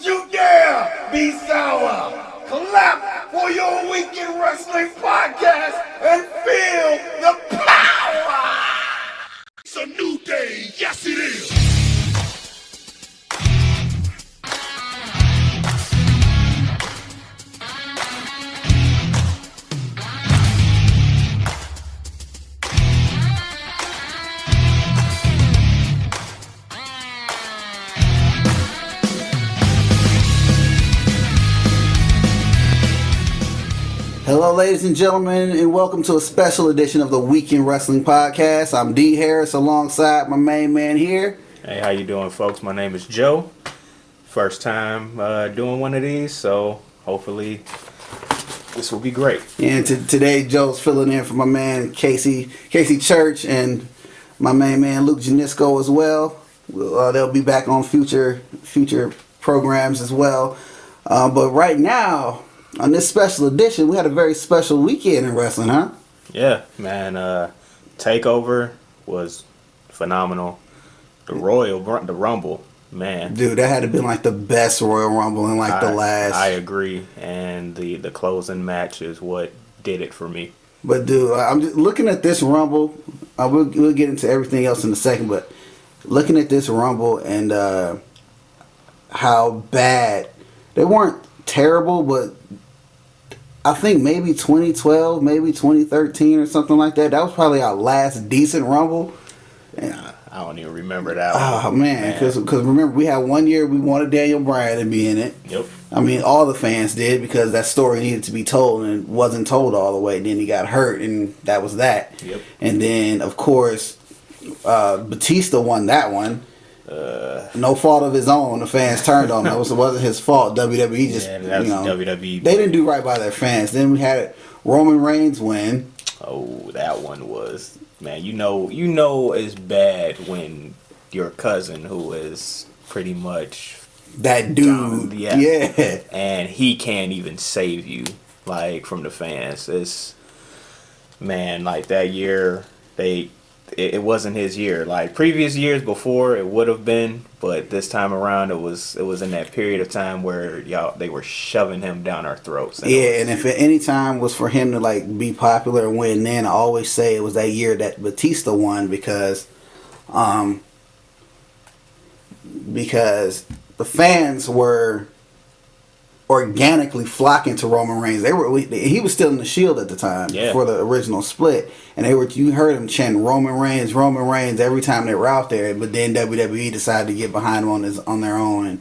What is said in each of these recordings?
Don't you dare be sour. Clap for your Weekend Wrestling Podcast and feel the power. It's a new day. Yes, it is. Hello, ladies and gentlemen, and welcome to a special edition of the Weekend Wrestling Podcast. I'm Dee Harris alongside my main man here. Hey, how you doing, folks? My name is Joe. First time doing one of these, so hopefully this will be great. And today, Joe's filling in for my man Casey Church and my main man Luke Janisco as well. They'll be back on future programs as well. But right now, on this special edition, we had a very special weekend in wrestling, huh? Yeah, man. Takeover was phenomenal. The Rumble, man. Dude, that had to be like the best Royal Rumble in the last. I agree, and the closing match is what did it for me. But dude, I'm just looking at this Rumble. We'll get into everything else in a second, but looking at this Rumble and how bad they weren't terrible, but I think maybe 2012, maybe 2013 or something like that. That was probably our last decent Rumble. I don't even remember that one. Oh, man. Because remember, we had 1 year we wanted Daniel Bryan to be in it. Yep. I mean, all the fans did because that story needed to be told and it wasn't told all the way. Then he got hurt and that was that. Yep. And then, of course, Batista won that one. No fault of his own. The fans turned on him. It wasn't his fault. WWE just, WWE. They didn't do right by their fans. Then we had Roman Reigns win. Oh, that one was, man. You know, it's bad when your cousin, who is pretty much that dude, yeah, and he can't even save you, like, from the fans. It's, man, like that year It wasn't his year. Like previous years before, it would have been, but this time around, it was in that period of time where they were shoving him down our throats. And and if at any time was for him to like be popular and win, then I always say it was that year that Batista won because the fans were organically flocking to Roman Reigns. He was still in the Shield at the time for the original split, and you heard him chanting Roman Reigns every time they were out there. But then WWE decided to get behind him on their own,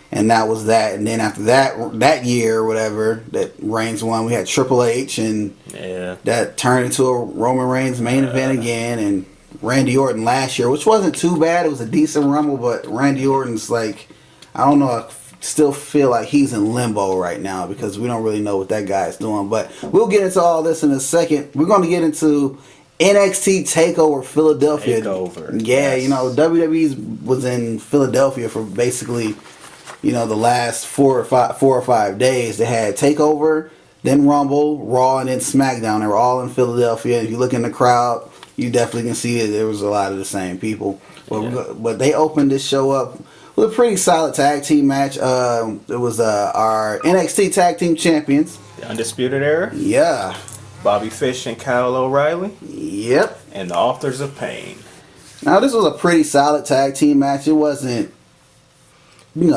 and that was that. And then after that year or whatever that Reigns won, we had Triple H, and that turned into a Roman Reigns main event again, and Randy Orton last year, which wasn't too bad. It was a decent Rumble, but Randy Orton's like, I don't know. Still feel like he's in limbo right now because we don't really know what that guy is doing. But we'll get into all this in a second. We're going to get into NXT Takeover Philadelphia. Takeover. Yeah, yes. WWE was in Philadelphia for basically, the last 4 or 5 days. They had Takeover, then Rumble, Raw, and then SmackDown. They were all in Philadelphia. If you look in the crowd, you definitely can see that there was a lot of the same people. But they opened this show up with a pretty solid tag team match. It was our NXT Tag Team Champions. The Undisputed Era. Yeah. Bobby Fish and Kyle O'Reilly. Yep. And the Authors of Pain. Now, this was a pretty solid tag team match. It wasn't, it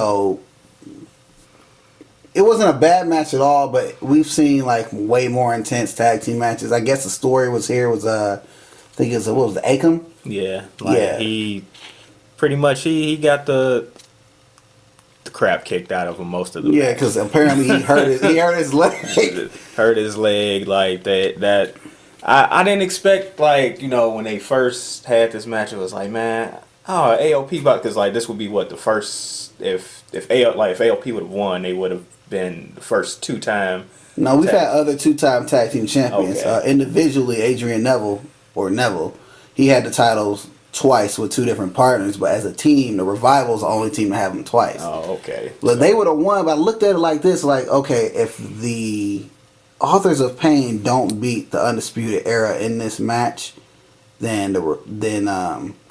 wasn't a bad match at all, but we've seen, way more intense tag team matches. I guess the story was I think what was it, Akam? Yeah. He... Pretty much, he got the crap kicked out of him most of the match. Because apparently he hurt his leg. Hurt his leg like that. I didn't expect when they first had this match. It was like, man, AOP because this would be what the first if AOP would have won, they would have been the first 2-time. No, we've had other 2-time tag team champions. Okay. Individually, Adrian Neville, he had the titles twice with 2 different partners, but as a team, the Revival's the only team to have them twice. Oh, okay. But they would have won, but I looked at it like this, if the Authors of Pain don't beat the Undisputed Era in this match, then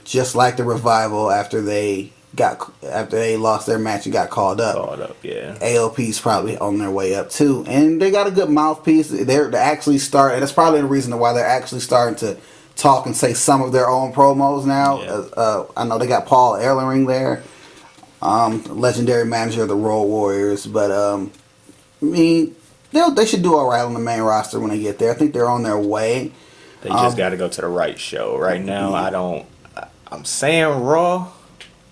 just like the Revival after they after they lost their match and got called up. Yeah. AOP's probably on their way up too, and they got a good mouthpiece. They're actually and that's probably the reason why they're actually starting to talk and say some of their own promos now. Yeah. I know they got Paul Ellering there, legendary manager of the Road Warriors, but I mean, they should do all right on the main roster when they get there. I think they're on their way. They just got to go to the right show. Right now, I'm saying Raw,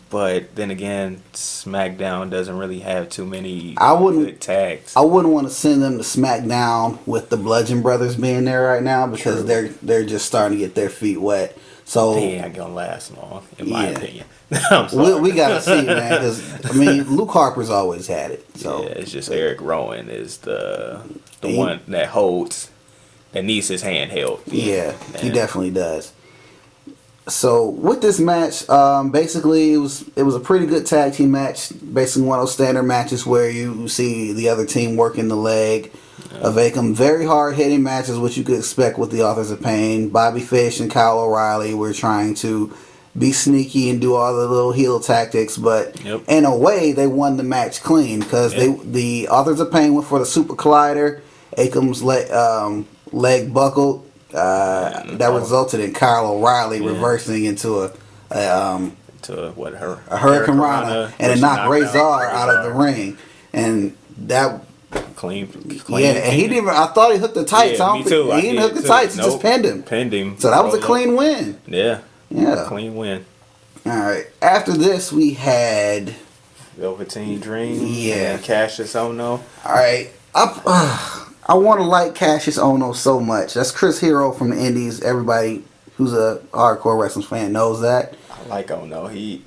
but then again, SmackDown doesn't really have too many good tags. I wouldn't want to send them to SmackDown with the Bludgeon Brothers being there right now because they're just starting to get their feet wet. So they ain't gonna last long, in my opinion. we gotta see, man. Because I mean, Luke Harper's always had it. So yeah, it's just Eric Rowan is the one that needs his hand held. Yeah, he definitely does. So with this match, basically it was a pretty good tag team match. Basically one of those standard matches where you see the other team working the leg of Akam. Very hard hitting matches, which you could expect with the Authors of Pain. Bobby Fish and Kyle O'Reilly were trying to be sneaky and do all the little heel tactics, but in a way they won the match clean because the Authors of Pain went for the Super Collider. Akam's leg buckled. That resulted in Kyle O'Reilly reversing into a Hurricane Rana, and it knocked Razor out of the ring, and that clean. Yeah, and he didn't. I thought he hooked the tights. Yeah, me too. He didn't hook the tights. He just pinned him. So that was a clean win. Yeah, yeah, clean win. All right. After this, we had Velveteen Dream. Yeah, and Cassius Ohno. All right. I want to like Cassius Ohno so much. That's Chris Hero from the Indies. Everybody who's a hardcore wrestling fan knows that. I like Ohno. He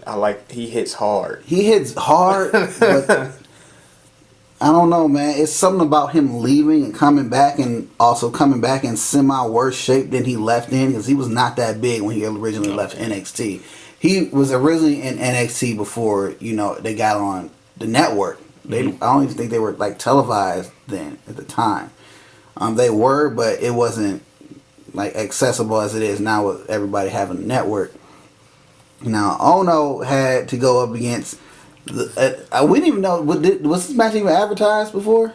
hits hard. He hits hard, but I don't know, man. It's something about him leaving and coming back, and also coming back in semi worse shape than he left in, because he was not that big when he originally left NXT. He was originally in NXT before they got on the network. I don't even think they were like televised then at the time. They were, but it wasn't like accessible as it is now with everybody having a network. Now Ohno had to go up against. We didn't even know. Was this match even advertised before?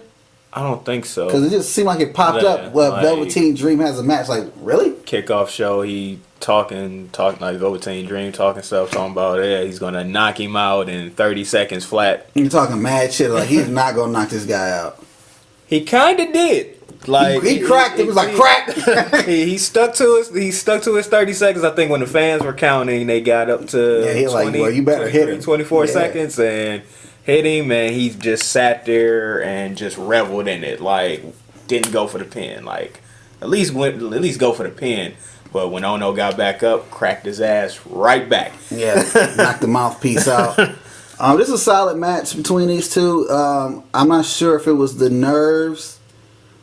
I don't think so. Because it just seemed like it popped up. Well, Velveteen Dream has a match. Like, really? Kickoff show. He talking like Velveteen Dream talking about he's gonna knock him out in 30 seconds flat. You're talking mad shit. Like, he's not gonna knock this guy out. He kind of did. Like he cracked. It was like crack. he stuck to his 30 seconds. I think when the fans were counting, they got up to 20, like, well, you better hit him. 24 seconds and hit him, and he just sat there and just reveled in it. Like, didn't go for the pin. Like, at least go for the pin. But when Ohno got back up, cracked his ass right back. Yeah, knocked the mouthpiece out. This is a solid match between these two. I'm not sure if it was the nerves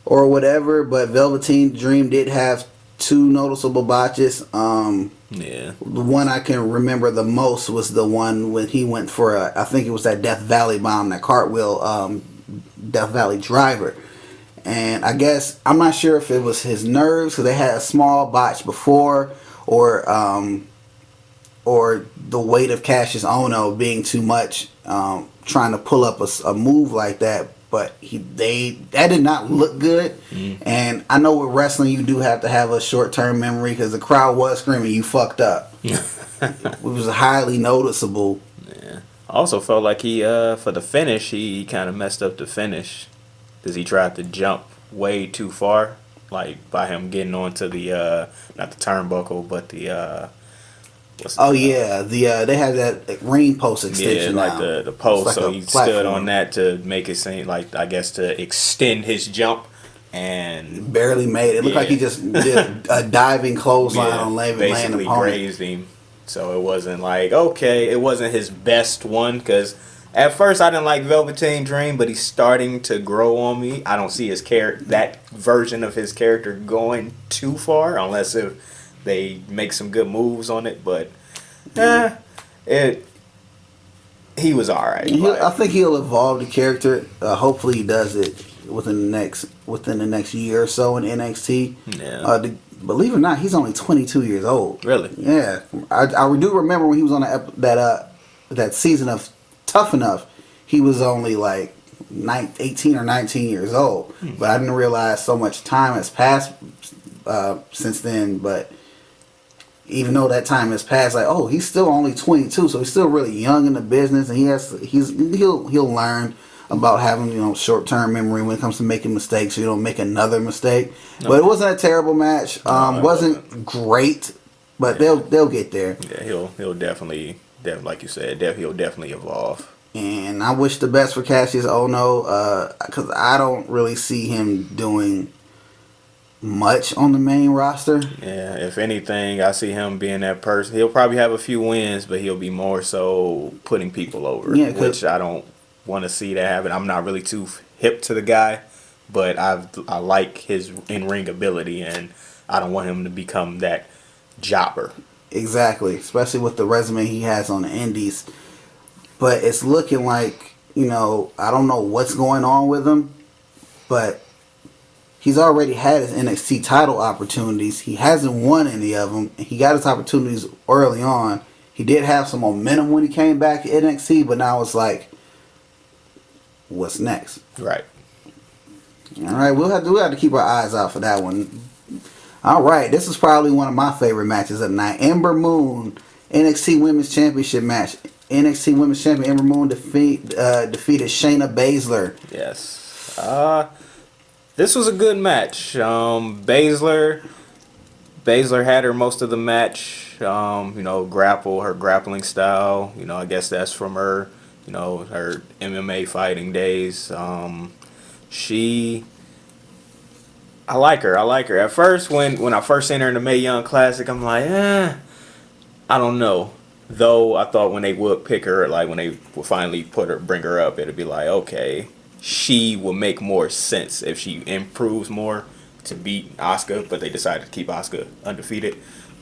or whatever, but Velveteen Dream did have two noticeable botches. The one I can remember the most was the one when he went for I think it was that Death Valley bomb, that cartwheel Death Valley driver. And I guess, I'm not sure if it was his nerves, because they had a small botch before, or the weight of Cassius Ohno being too much, trying to pull up a move like that. But that did not look good. And I know with wrestling you do have to have a short-term memory, because the crowd was screaming, "You fucked up." It was highly noticeable. Yeah. I also felt like he for the finish he kind of messed up the finish, because he tried to jump way too far, like by him getting onto the not the turnbuckle, but the they have that ring post extension. Yeah, like now. the post. Like so he stood on that to make it seem like, I guess, to extend his jump, and barely made it. It looked like he just did a diving clothesline on basically grazed him. So it wasn't like, it wasn't his best one, because at first I didn't like Velveteen Dream, but he's starting to grow on me. I don't see his that version of his character going too far, unless if they make some good moves on it. But he was alright. I think he'll evolve the character. Hopefully he does it within the next year or so in NXT. Yeah. Believe it or not, he's only 22 years old. Really? Yeah. I do remember when he was on that that season of Tough Enough, he was only like 18 or 19 years old. But I didn't realize so much time has passed since then. But even though that time has passed, like, oh, he's still only 22, so he's still really young in the business, and he'll learn about having short-term memory when it comes to making mistakes, so you don't make another mistake. No. But it wasn't a terrible match. Wasn't great, but they'll get there. Yeah, he'll definitely, like you said, he'll definitely evolve. And I wish the best for Cassius Ohno, because I don't really see him doing much on the main roster. Yeah, if anything, I see him being that person. He'll probably have a few wins, but he'll be more so putting people over, which I don't want to see that happen. I'm not really too hip to the guy, but I like his in-ring ability, and I don't want him to become that jobber. Exactly, especially with the resume he has on the indies. But it's looking like, I don't know what's going on with him, but he's already had his NXT title opportunities. He hasn't won any of them. He got his opportunities early on. He did have some momentum when he came back to NXT, but now it's like, what's next? Right. All right, we'll have to keep our eyes out for that one. All right, this is probably one of my favorite matches of the night. Ember Moon, NXT Women's Championship match. NXT Women's Champion Ember Moon defeated Shayna Baszler. Yes. This was a good match. Baszler had her most of the match. Her grappling style. I guess that's from her. Her MMA fighting days. I like her. At first, when I first seen her in the Mae Young Classic, I'm like, I don't know. Though I thought when they would pick her, like when they would finally bring her up, it'd be like, okay, she will make more sense if she improves more to beat Asuka. But they decided to keep Asuka undefeated.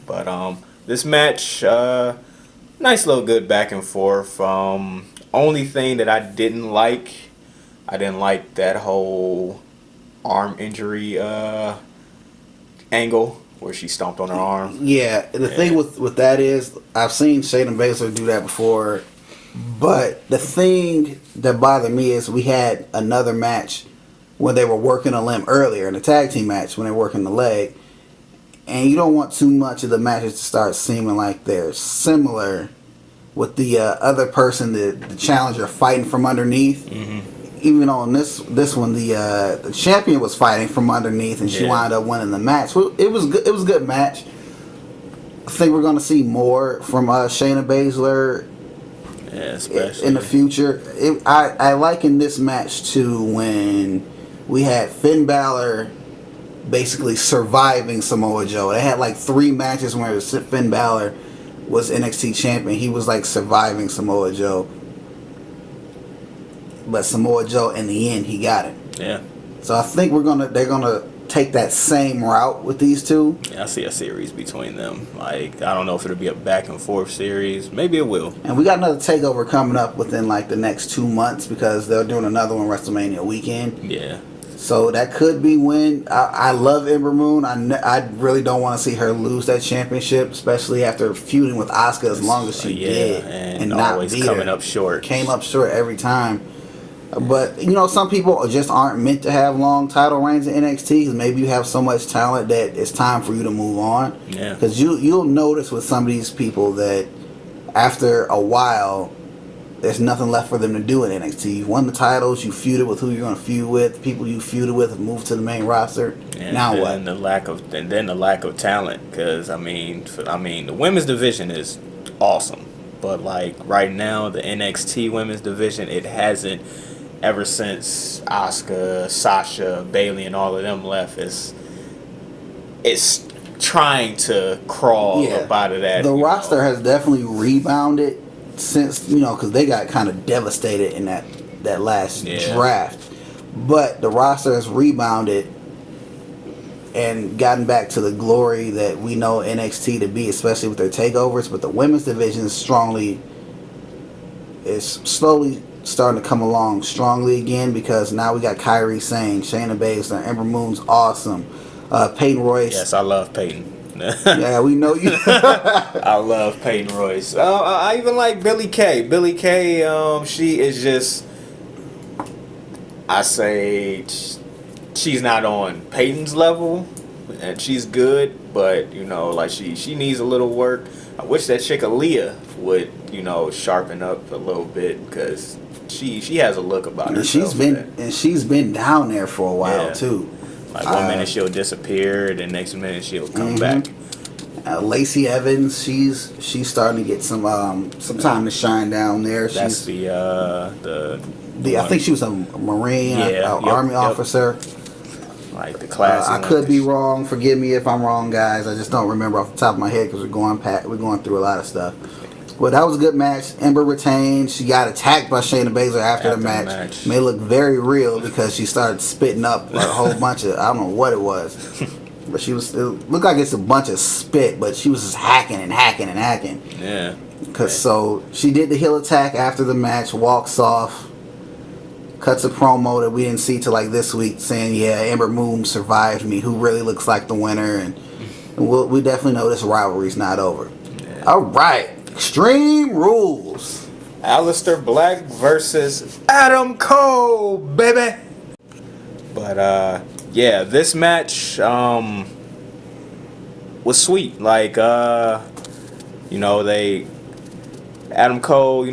But this match, nice little good back and forth. Only thing that I didn't like that whole arm injury angle where she stomped on her arm. Yeah, the thing with that is, I've seen Shayna Baszler do that before, but the thing that bothered me is we had another match when they were working a limb earlier in the tag team match when they were working the leg, and you don't want too much of the matches to start seeming like they're similar with the other person, the challenger, fighting from underneath. Mm-hmm. Even on this one, the champion was fighting from underneath, and she wound up winning the match. Well, it was good. It was a good match. I think we're going to see more from Shayna Baszler, especially in the future. I liken this match to when we had Finn Balor basically surviving Samoa Joe. They had like 3 matches where Finn Balor was NXT champion. He was like surviving Samoa Joe. But Samoa Joe, in the end, he got it. Yeah. So I think they're gonna take that same route with these two. Yeah, I see a series between them. Like, I don't know if it'll be a back and forth series. Maybe it will. And we got another takeover coming up within like the next 2 months because they're doing another one WrestleMania weekend. Yeah. So that could be when. I love Ember Moon. I really don't want to see her lose that championship, especially after feuding with Asuka as long as she did and not always coming up short. Came up short every time. But, some people just aren't meant to have long title reigns in NXT because maybe you have so much talent that it's time for you to move on. Yeah. Because you'll notice with some of these people that after a while, there's nothing left for them to do in NXT. You won the titles, you feuded with who you're going to feud with, the people you feuded with have moved to the main roster. And now what? And the lack of talent. Because, the women's division is awesome. But, like, right now, the NXT women's division, it hasn't... Ever since Asuka, Sasha, Bayley, and all of them left, it's trying to crawl up out of that. The roster has definitely rebounded since, because they got kind of devastated in that last draft. But the roster has rebounded and gotten back to the glory that we know NXT to be, especially with their takeovers. But the women's division is slowly starting to come along strongly again because now we got Kairi Sane, Shayna Baszler, Ember Moon's awesome, Peyton Royce. Yes, I love Peyton. Yeah, we know you. I love Peyton Royce. I even like Billie Kay. Billie Kay, she is just, I say, she's not on Peyton's level, and she's good, but like she needs a little work. I wish that chick Aaliyah would sharpen up a little bit, because she has a look about her. She's been down there for a while too. Like one minute she'll disappear, the next minute she'll come back. Lacey Evans, she's starting to get some time to shine down there. That's I think she was a Marine, Army officer. Like the class. I could be wrong. Forgive me if I'm wrong, guys. I just don't remember off the top of my head because we're going through a lot of stuff. But that was a good match. Ember retained. She got attacked by Shayna Baszler after the match. May look very real because she started spitting up a whole bunch of, I don't know what it was. But it looked like it's a bunch of spit, but she was just hacking and hacking and hacking. Yeah. So she did the heel attack after the match, walks off, cuts a promo that we didn't see till like this week saying, yeah, Ember Moon survived me, who really looks like the winner. And we definitely know this rivalry's not over. Yeah. All right. Extreme Rules. Alistair Black versus Adam Cole, baby. But yeah, this match was sweet. Like Adam Cole,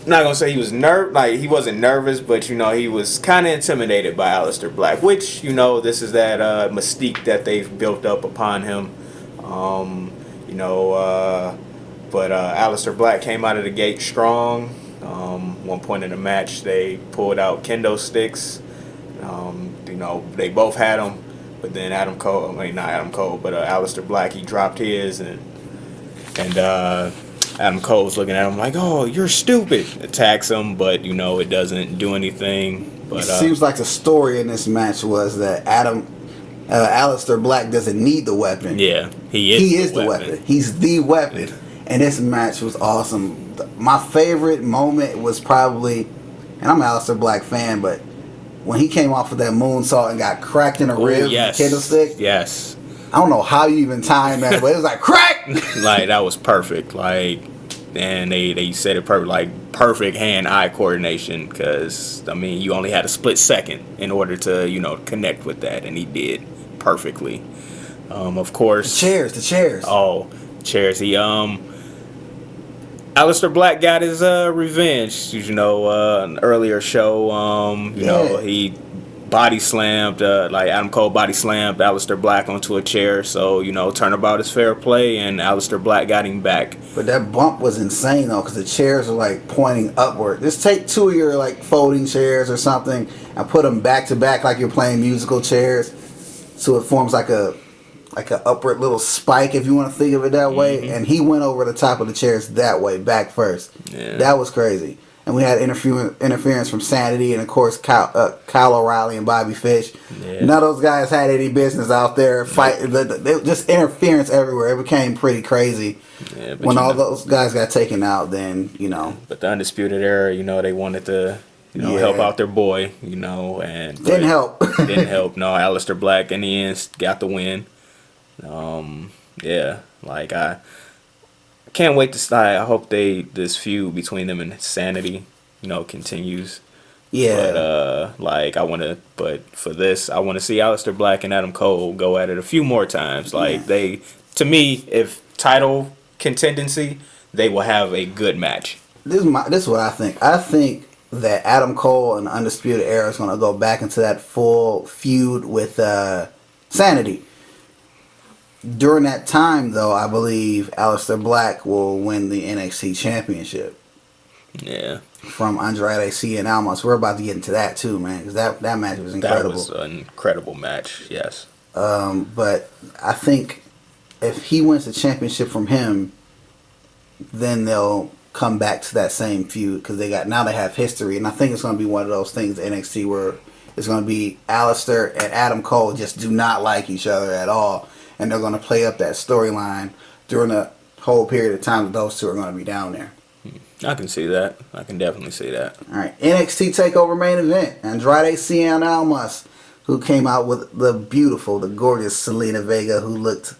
not gonna say he was he wasn't nervous, but he was kind of intimidated by Alistair Black, which this is that mystique that they've built up upon him. But Alistair Black came out of the gate strong. One point in the match, they pulled out kendo sticks. They both had them, but then Alistair Black, he dropped his, and Adam Cole's looking at him like, "Oh, you're stupid." Attacks him, but it doesn't do anything. But it seems like the story in this match was that Alistair Black doesn't need the weapon. Yeah, he is the weapon. He's the weapon. Yeah. And this match was awesome. My favorite moment was probably, and I'm an Alistair Black fan, but when he came off of that moonsault and got cracked in the rib with a kendo stick. Yes. I don't know how you even timed that, but it was like crack. Like that was perfect. Like, and they said it perfect. Like perfect hand-eye coordination, because you only had a split second in order to connect with that, and he did perfectly. Of course. The chairs. Oh, chairs. He Alistair Black got his revenge. An earlier show. He body slammed, Adam Cole body slammed Alistair Black onto a chair. So turnabout is fair play, and Alistair Black got him back. But that bump was insane though, because the chairs are like pointing upward. Just take two of your like folding chairs or something and put them back to back like you're playing musical chairs, so it forms like a upward little spike, if you want to think of it that way. And he went over the top of the chairs that way, back first. Yeah. That was crazy. And we had interference from Sanity and, of course, Kyle O'Reilly and Bobby Fish. Yeah. None of those guys had any business out there fighting. Just interference everywhere. It became pretty crazy. Yeah, when all those guys got taken out, then, But the Undisputed Era, they wanted to... help out their boy, and... Didn't help. Didn't help. No, Alistair Black, in the end, got the win. I can't wait to start. I hope this feud between them and Sanity, continues. Yeah. But for this, I want to see Alistair Black and Adam Cole go at it a few more times. To me, if title contendency, they will have a good match. This is what I think. I think that Adam Cole and the Undisputed Era is going to go back into that full feud with Sanity. During that time, though, I believe Alistair Black will win the NXT Championship. Yeah. From Andrade Cien Almas. We're about to get into that, too, man, because that match was incredible. That was an incredible match, yes. But I think if he wins the championship from him, then they'll come back to that same feud, because they have history. And I think it's going to be one of those things in NXT where it's going to be Alistair and Adam Cole just do not like each other at all. And they're going to play up that storyline during the whole period of time that those two are going to be down there. I can see that. I can definitely see that. All right. NXT TakeOver main event. Andrade Cien Almas, who came out with the gorgeous Selena Vega, who looked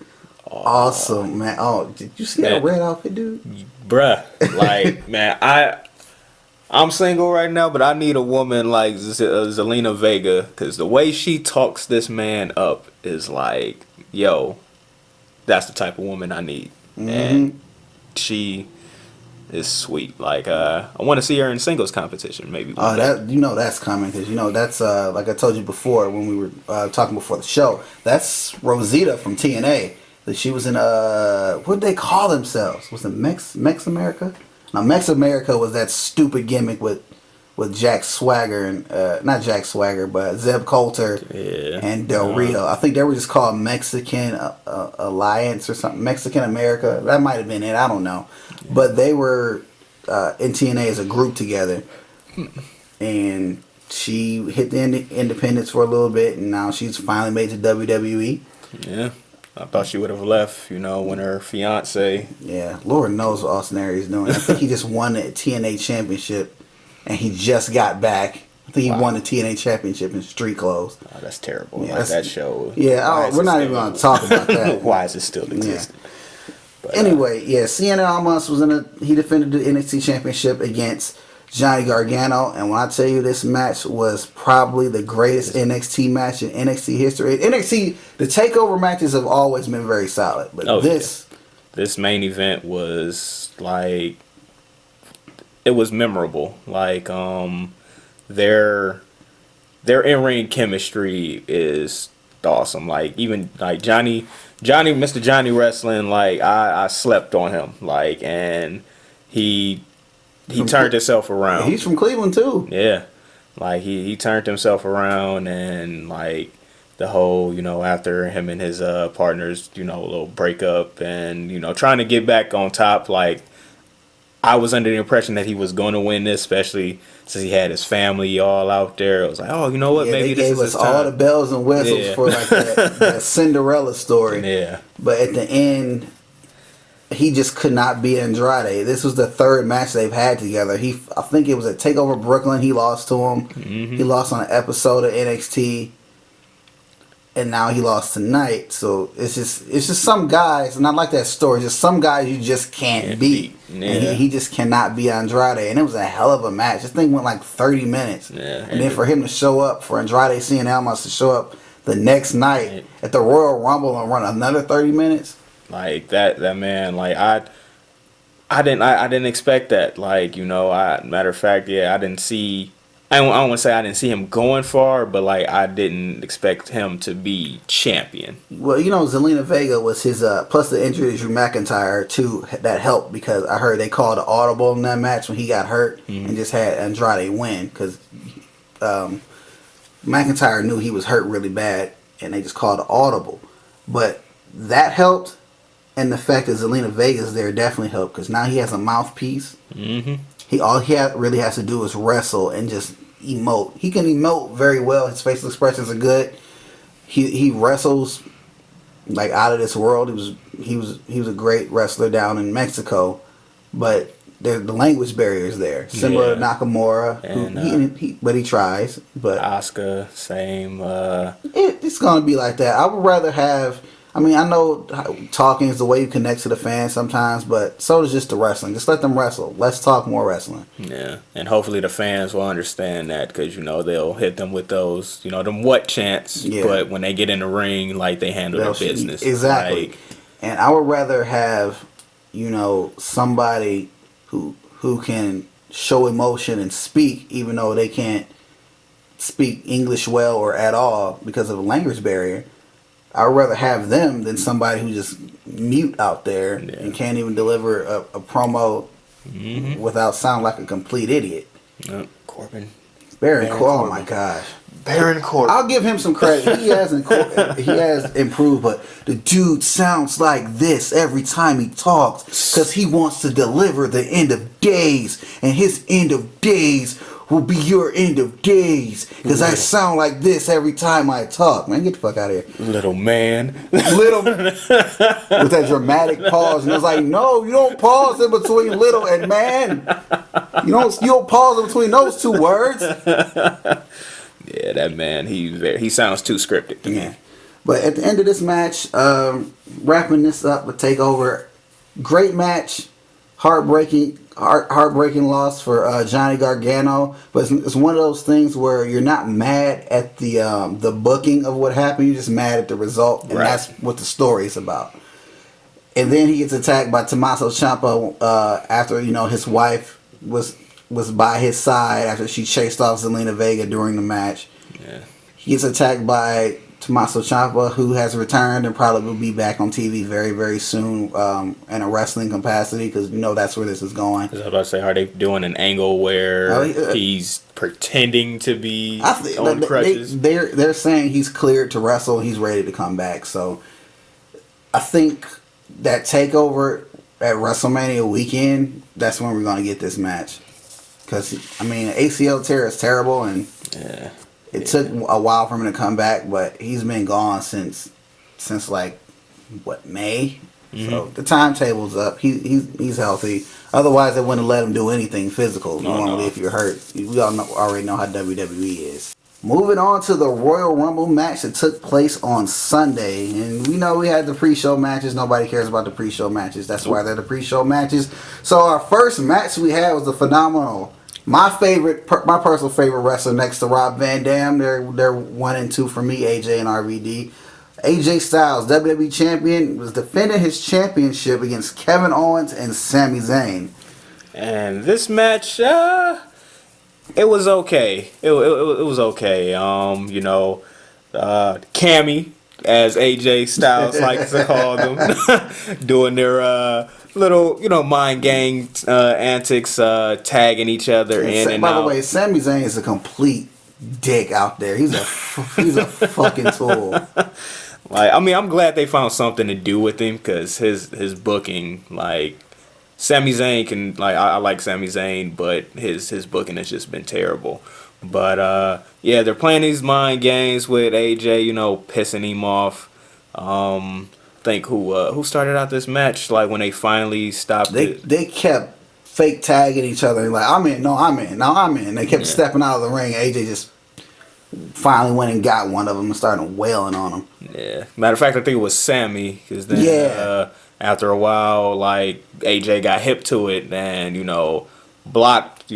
awesome, man. Oh, did you see that red outfit, dude? Bruh, like, man, I'm single right now, but I need a woman like Zelina Vega, because the way she talks this man up is like, yo, that's the type of woman I need. And she is sweet. Like, I want to see her in singles competition, maybe. That's coming, because that's like I told you before when we were talking before the show. That's Rosita from TNA. That she was in what did they call themselves? Was it Mex America? Now Mex America was that stupid gimmick with Jack Swagger and not Jack Swagger, but Zeb Coulter and Del Rio. I think they were just called Mexican Alliance or something. Mexican America. That might have been it. I don't know. But they were in TNA as a group together, and she hit the independents for a little bit, and now she's finally made to WWE. Yeah. I thought she would have left, when her fiance. Yeah, Lord knows what Austin Aries is doing. I think he just won the TNA championship, and he just got back. I think he won the TNA championship in street clothes. Oh, that's terrible. Yeah, like that show. Yeah, we're not even going to talk about that. Why is it still existing? Yeah. But, anyway, Cien Almas he defended the NXT championship against Johnny Gargano, and when I tell you this match was probably the greatest NXT match in NXT history. NXT, the takeover matches have always been very solid, but this main event was like, it was memorable. Like, their in-ring chemistry is awesome. Like, even like Mr. Johnny Wrestling, like I slept on him, like, and he turned himself around. He's from Cleveland too. Yeah. Like he turned himself around, and like the whole, after him and his partners, a little breakup, and trying to get back on top, like I was under the impression that he was going to win this, especially since he had his family all out there. It was like, oh, you know what? Maybe they this gave is us all the bells and whistles for like that Cinderella story. Yeah. But at the end, he just could not beat Andrade. This was the third match they've had together. I think it was at Takeover Brooklyn. He lost to him. Mm-hmm. He lost on an episode of NXT, and now he lost tonight. So it's just some guys, and I like that story. Just some guys you just can't beat, yeah. And he just cannot beat Andrade. And it was a hell of a match. This thing went like 30 minutes, and then for him to show up, for Andrade Cien Almas to show up the next night at the Royal Rumble and run another 30 minutes. Like that man, like I didn't expect that. Like, matter of fact, I didn't see. I don't want to say I didn't see him going far, but like I didn't expect him to be champion. Well, Zelina Vega was his plus the injury to Drew McIntyre too. That helped, because I heard they called an audible in that match when he got hurt, and just had Andrade win, because McIntyre knew he was hurt really bad, and they just called an audible. But that helped. And the fact that Zelina Vega's there definitely helped, because now he has a mouthpiece. Mm-hmm. All he really has to do is wrestle and just emote. He can emote very well. His facial expressions are good. He wrestles like out of this world. He was a great wrestler down in Mexico, but the language barrier is there. Similar to Nakamura, and, but he tries. But Asuka, same. It's gonna be like that. I would rather have. I mean, I know talking is the way you connect to the fans sometimes, but so is just the wrestling. Just let them wrestle. Let's talk more wrestling. Yeah, and hopefully the fans will understand that, because, they'll hit them with those, them what chants, but when they get in the ring, like, they handle their business. Exactly. Like, and I would rather have, somebody who can show emotion and speak, even though they can't speak English well or at all because of the language barrier. I would rather have them than somebody who just mute out there and can't even deliver a promo without sounding like a complete idiot. Corbin. Baron Corbin. Oh my gosh. Baron Corbin. I'll give him some credit. He has improved, but the dude sounds like this every time he talks, because he wants to deliver the end of days, and his end of days will be your end of days, because I sound like this every time I talk. Man, get the fuck out of here. Little man. Little. With that dramatic pause. And it's like, no, you don't pause in between little and man. You don't pause in between those two words. Yeah, that man, he sounds too scripted to me. But at the end of this match, wrapping this up with Takeover, great match, heartbreaking loss for Johnny Gargano. But it's one of those things where you're not mad at the booking of what happened. You're just mad at the result, and that's what the story is about. And then he gets attacked by Tommaso Ciampa after his wife was by his side after she chased off Zelina Vega during the match. Yeah. He gets attacked by Tommaso Ciampa, who has returned and probably will be back on TV very, very soon in a wrestling capacity, because that's where this is going. I was about to say, are they doing an angle where he's pretending to be on crutches? They're saying he's cleared to wrestle. He's ready to come back. So I think that Takeover at WrestleMania weekend, that's when we're going to get this match. Because, ACL tear is terrible, and it took a while for him to come back, but he's been gone since May? Mm-hmm. So the timetable's up. He's healthy. Otherwise, they wouldn't let him do anything physical normally if you're hurt. We already know how WWE is. Moving on to the Royal Rumble match that took place on Sunday. And we know we had the pre-show matches. Nobody cares about the pre-show matches. That's why they're the pre-show matches. So our first match we had was the phenomenal, my personal favorite wrestler next to Rob Van Dam. They're 1 and 2 for me, AJ and RVD. AJ Styles, WWE Champion, was defending his championship against Kevin Owens and Sami Zayn. And this match, it was okay. It was okay. Cammy, as AJ Styles likes to call them, doing their little, mind gang antics, tagging each other in and out. By the way, Sami Zayn is a complete dick out there. He's a fucking tool. I'm glad they found something to do with him, because his booking, Sami Zayn can, I like Sami Zayn, but his booking has just been terrible. But they're playing these mind games with AJ, pissing him off. Think who started out this match? When they finally stopped it, they kept fake tagging each other. I'm in, no, I'm in, now I'm in. They kept stepping out of the ring. AJ just finally went and got one of them and started wailing on him. Yeah, matter of fact, I think it was Sammy, because then after a while, AJ got hip to it and blocked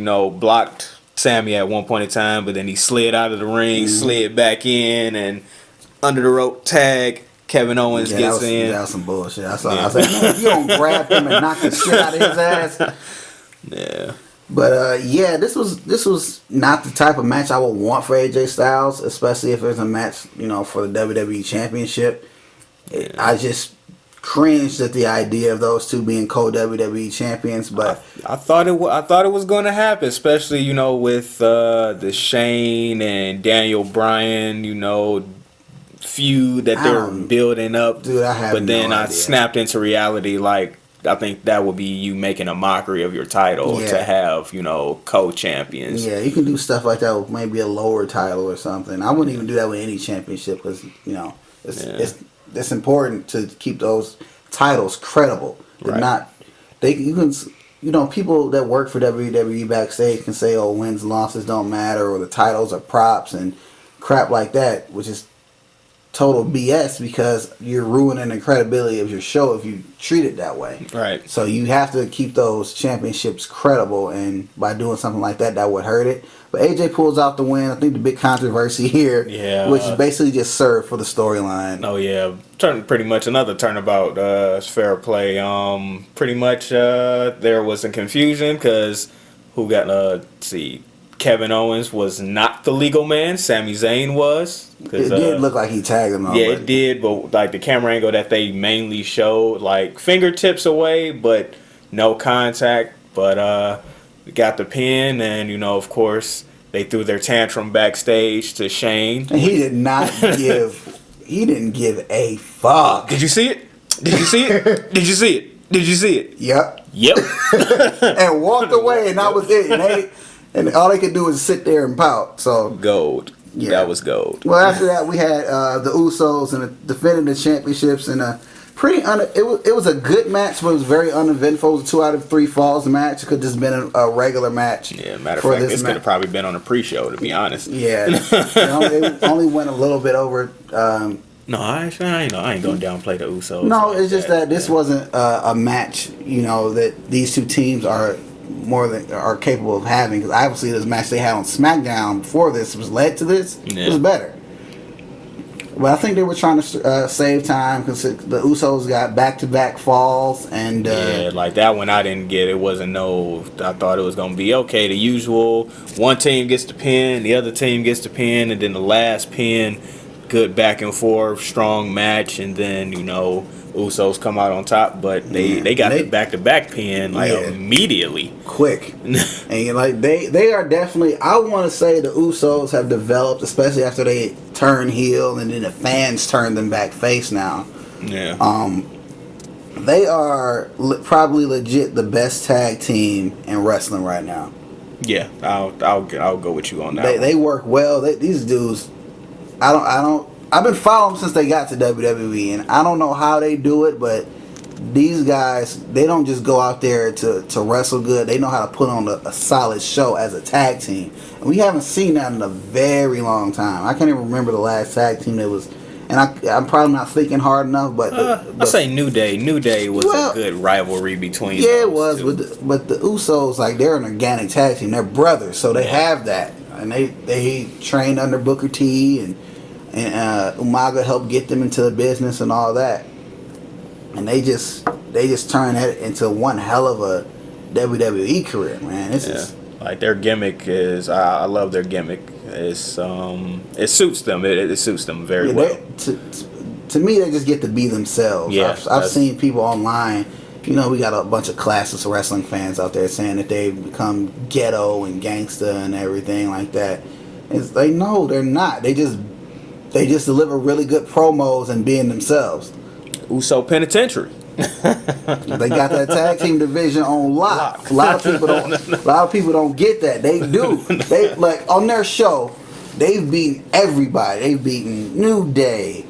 Sammy at one point in time, but then he slid out of the ring, slid back in, and under the rope tag. Kevin Owens gets in. That was some bullshit. I was like, man, if you don't grab him and knock the shit out of his ass. Yeah. But this was not the type of match I would want for AJ Styles, especially if there's a match, for the WWE Championship. Yeah. I just cringed at the idea of those two being co-WWE champions, but I thought it was going to happen, especially with the Shane and Daniel Bryan, feud that they're building up. Dude, I snapped into reality. I think that would be you making a mockery of your title to have, co-champions. Yeah, you can do stuff like that with maybe a lower title or something. I wouldn't even do that with any championship, because it's important to keep those titles credible. Right. People that work for WWE backstage can say, oh, wins and losses don't matter, or the titles are props and crap like that, which is total BS, because you're ruining the credibility of your show if you treat it that way. Right. So you have to keep those championships credible, and by doing something like that would hurt it. But AJ pulls out the win. I think the big controversy here, which is basically just served for the storyline. Oh yeah, pretty much another turnabout. Fair play. Pretty much there was some confusion, because Kevin Owens was not the legal man. Sami Zayn was. It did look like he tagged him. Yeah, it did, but the camera angle that they mainly showed, fingertips away, but no contact. But we got the pin, and of course they threw their tantrum backstage to Shane. And he did not give. He didn't give a fuck. Did you see it? Did you see it? Did you see it? Did you see it? Yep. And walked away, and that was it. And all they could do was sit there and pout. So gold. Yeah. That was gold. Well, after that, we had the Usos and defending the championships in a It was a good match, but it was very uneventful. It was a 2 out of 3 falls match. It could have just been a regular match. Yeah, matter of fact, this could have probably been on a pre-show, to be honest. Yeah, it only went a little bit over. No, I ain't gonna downplay the Usos. No, it's just that this wasn't a match, that these two teams are capable of having. Because obviously, this match they had on SmackDown before this was led to this. Yeah. It was better. But I think they were trying to save time because the Usos got back-to-back falls and like that one I didn't get. It wasn't I thought it was gonna be okay. The usual one team gets the pin, the other team gets the pin, and then the last pin, good back and forth, strong match, and then Usos come out on top. But they got the back-to-back pin immediately, quick, and they are definitely. I want to say the Usos have developed, especially after they turn heel and then the fans turn them back face now. Yeah. They are probably legit the best tag team in wrestling right now. Yeah, I'll go with you on that. They work well. These dudes, I've been following them since they got to WWE, and I don't know how they do it, but these guys, they don't just go out there to wrestle good. They know how to put on a solid show as a tag team. And we haven't seen that in a very long time. I can't even remember the last tag team that was, and I'm probably not thinking hard enough, but I say New Day. New Day was a good rivalry between. Yeah, it was, but the Usos, they're an organic tag team. They're brothers, so they have that, and they trained under Booker T and Umaga helped get them into the business and all that. And they just turned that into one hell of a WWE career, man. Their gimmick is I love their gimmick. It suits them. It suits them very well. To me, they just get to be themselves. Yeah, I've seen people online. We got a bunch of classic wrestling fans out there saying that they've become ghetto and gangster and everything like that. It's like, no, they're not. They just deliver really good promos and being themselves. Uso Penitentiary. They got that tag team division on lock. A lot of people don't get that. They do. They on their show, they've beaten everybody. They've beaten New Day,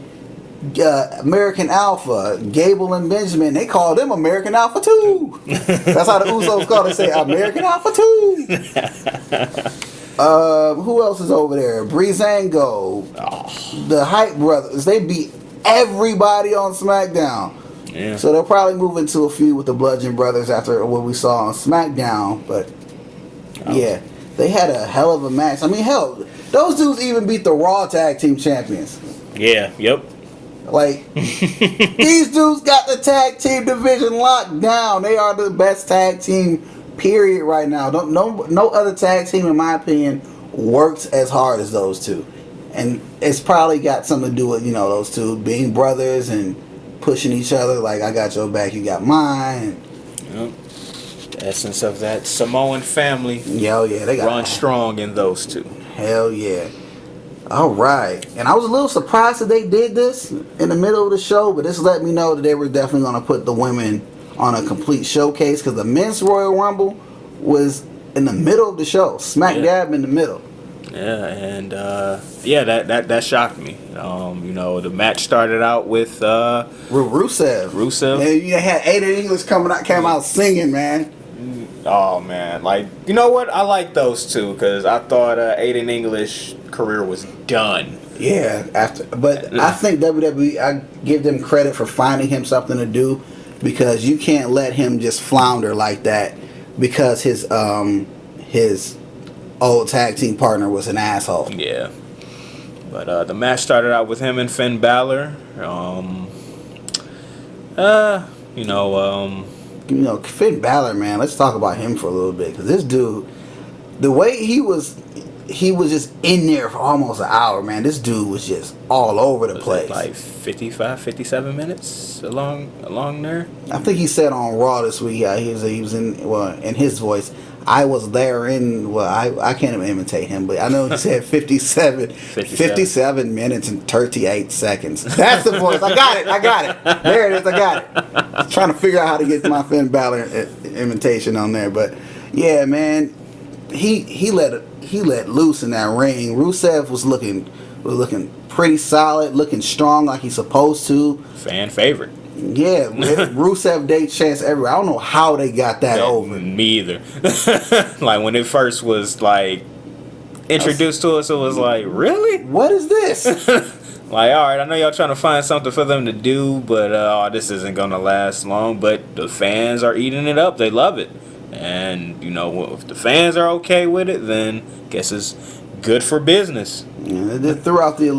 American Alpha, Gable and Benjamin. They call them American Alpha 2. That's how the Usos call it. They say American Alpha 2. Who else is over there? Breezango, the Hype Brothers. They beat everybody on SmackDown. Yeah. So they'll probably move into a feud with the Bludgeon Brothers after what we saw on SmackDown. But yeah, they had a hell of a match. I mean, hell, those dudes even beat the Raw Tag Team Champions. Yeah. Yep. These dudes got the tag team division locked down. They are the best tag team, period, right now. No other tag team, in my opinion, works as hard as those two. And it's probably got something to do with, those two being brothers and pushing each other. I got your back, you got mine. Yep. The essence of that Samoan family. Yeah, they got run strong in those two. Hell yeah. All right. And I was a little surprised that they did this in the middle of the show, but this let me know that they were definitely going to put the women on a complete showcase because the men's Royal Rumble was in the middle of the show, smack dab in the middle. Yeah, and that shocked me. The match started out with Rusev. And you had Aiden English came out singing, man. Oh man, you know what? I like those two because I thought Aiden English career was done. Yeah, but I think WWE, I give them credit for finding him something to do because you can't let him just flounder like that because his old tag team partner was an asshole. Yeah. But the match started out with him and Finn Balor. Finn Balor, man, let's talk about him for a little bit. Because this dude, the way he was just in there for almost an hour, man. This dude was just all over the place. 55, 57 minutes along there? I think he said on Raw this week, he was in his voice, I was there I can't even imitate him, but I know he said 57 minutes and 38 seconds. That's the voice. I got it. There it is. I got it. I'm trying to figure out how to get my Finn Balor imitation on there. But yeah, man, he let loose in that ring. Rusev was looking pretty solid, looking strong like he's supposed to. Fan favorite. Yeah, Rusev Day chants everywhere. I don't know how they got that over. Me either. Like when it first was like introduced to us, it was like, really? What is this? Like, all right, I know y'all trying to find something for them to do, but this isn't gonna last long. But the fans are eating it up; they love it, and you know, if the fans are okay with it, then I guess it's good for business. Yeah, throughout the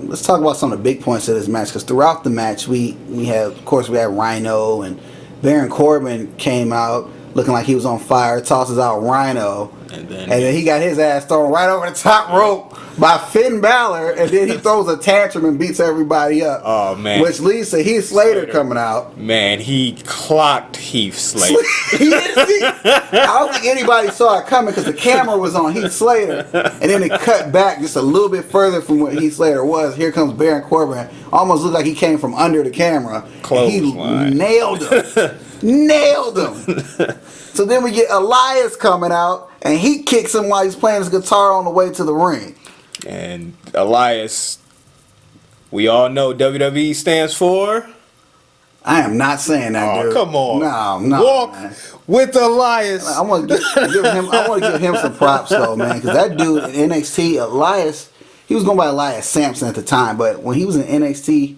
let's talk about some of the big points of this match, because throughout the match we had Rhino, and Baron Corbin came out looking like he was on fire, tosses out Rhino, and then he got his ass thrown right over the top rope by Finn Balor, and then he throws a tantrum and beats everybody up. Oh man! Which leads to Heath Slater coming out. Man, he clocked Heath Slater. I don't think anybody saw it coming because the camera was on Heath Slater, and then it cut back just a little bit further from what Heath Slater was. Here comes Baron Corbin. Almost looked like he came from under the camera. He nailed him. Nailed him. So then we get Elias coming out, and he kicks him while he's playing his guitar on the way to the ring. And Elias, we all know WWE stands for. I am not saying that, dude. Come on. No. Walk man. with Elias. I want to give him some props though, man, because that dude in NXT, Elias, he was going by Elias Sampson at the time, but when he was in NXT,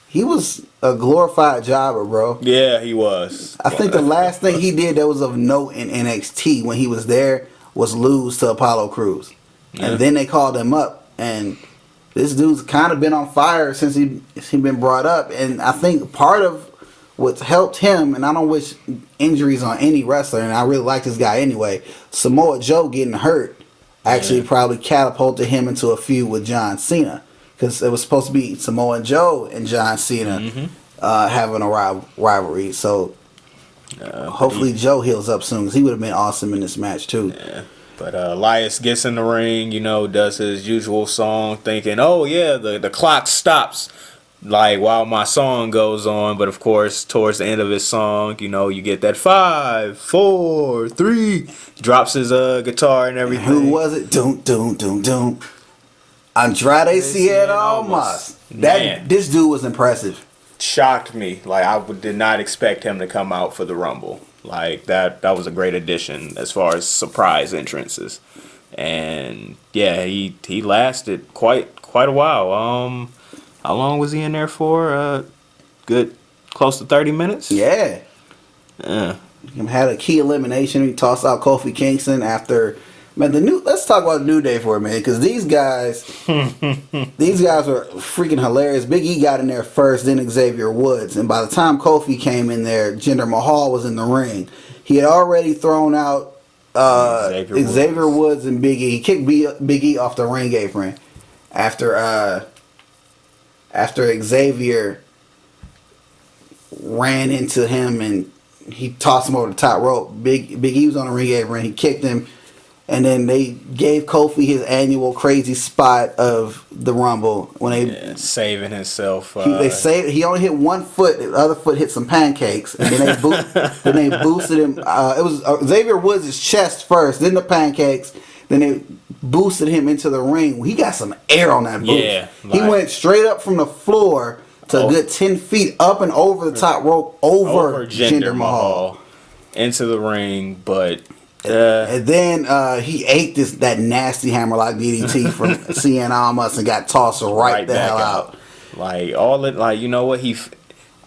he was a glorified jobber, bro. Yeah, he was. I think the last thing he did that was of note in NXT when he was there was lose to Apollo Crews. Yeah. And then they called him up, and this dude's kind of been on fire since he been brought up. And I think part of what's helped him, and I don't wish injuries on any wrestler, and I really like this guy anyway, Samoa Joe getting hurt actually probably catapulted him into a feud with John Cena. Because it was supposed to be Samoa Joe and John Cena having a rivalry. So hopefully Joe heals up soon, because he would have been awesome in this match too. Yeah. But Elias gets in the ring, you know, does his usual song, thinking, oh yeah, the clock stops like while my song goes on. But of course, towards the end of his song, you know, you get that 5, 4, 3, drops his guitar and everything. And who was it? Doom, doom, doom, doom. Andrade Cien Almas. This dude was impressive. Shocked me. Like, I did not expect him to come out for the Rumble. Like, that was a great addition as far as surprise entrances. And yeah, he lasted quite a while. How long was he in there for? Good close to 30 minutes? Yeah. He had a key elimination. He tossed out Kofi Kingston after. Man, let's talk about New Day for a minute, because these guys were freaking hilarious. Big E got in there first, then Xavier Woods, and by the time Kofi came in there, Jinder Mahal was in the ring. He had already thrown out Xavier Woods and Big E. He kicked Big E off the ring apron after Xavier ran into him and he tossed him over the top rope. Big E was on the ring apron. He kicked him. And then they gave Kofi his annual crazy spot of the Rumble when they saving himself. He only hit one foot. The other foot hit some pancakes, and then they boosted him. It was Xavier Woods' chest first, then the pancakes. Then they boosted him into the ring. He got some air on that boost. Yeah, he went straight up from the floor to a good 10 feet up and over the top rope over Jinder Mahal into the ring, but. And then he ate that nasty hammerlock DDT from Cien Almas and got tossed right the hell out. Like you know what,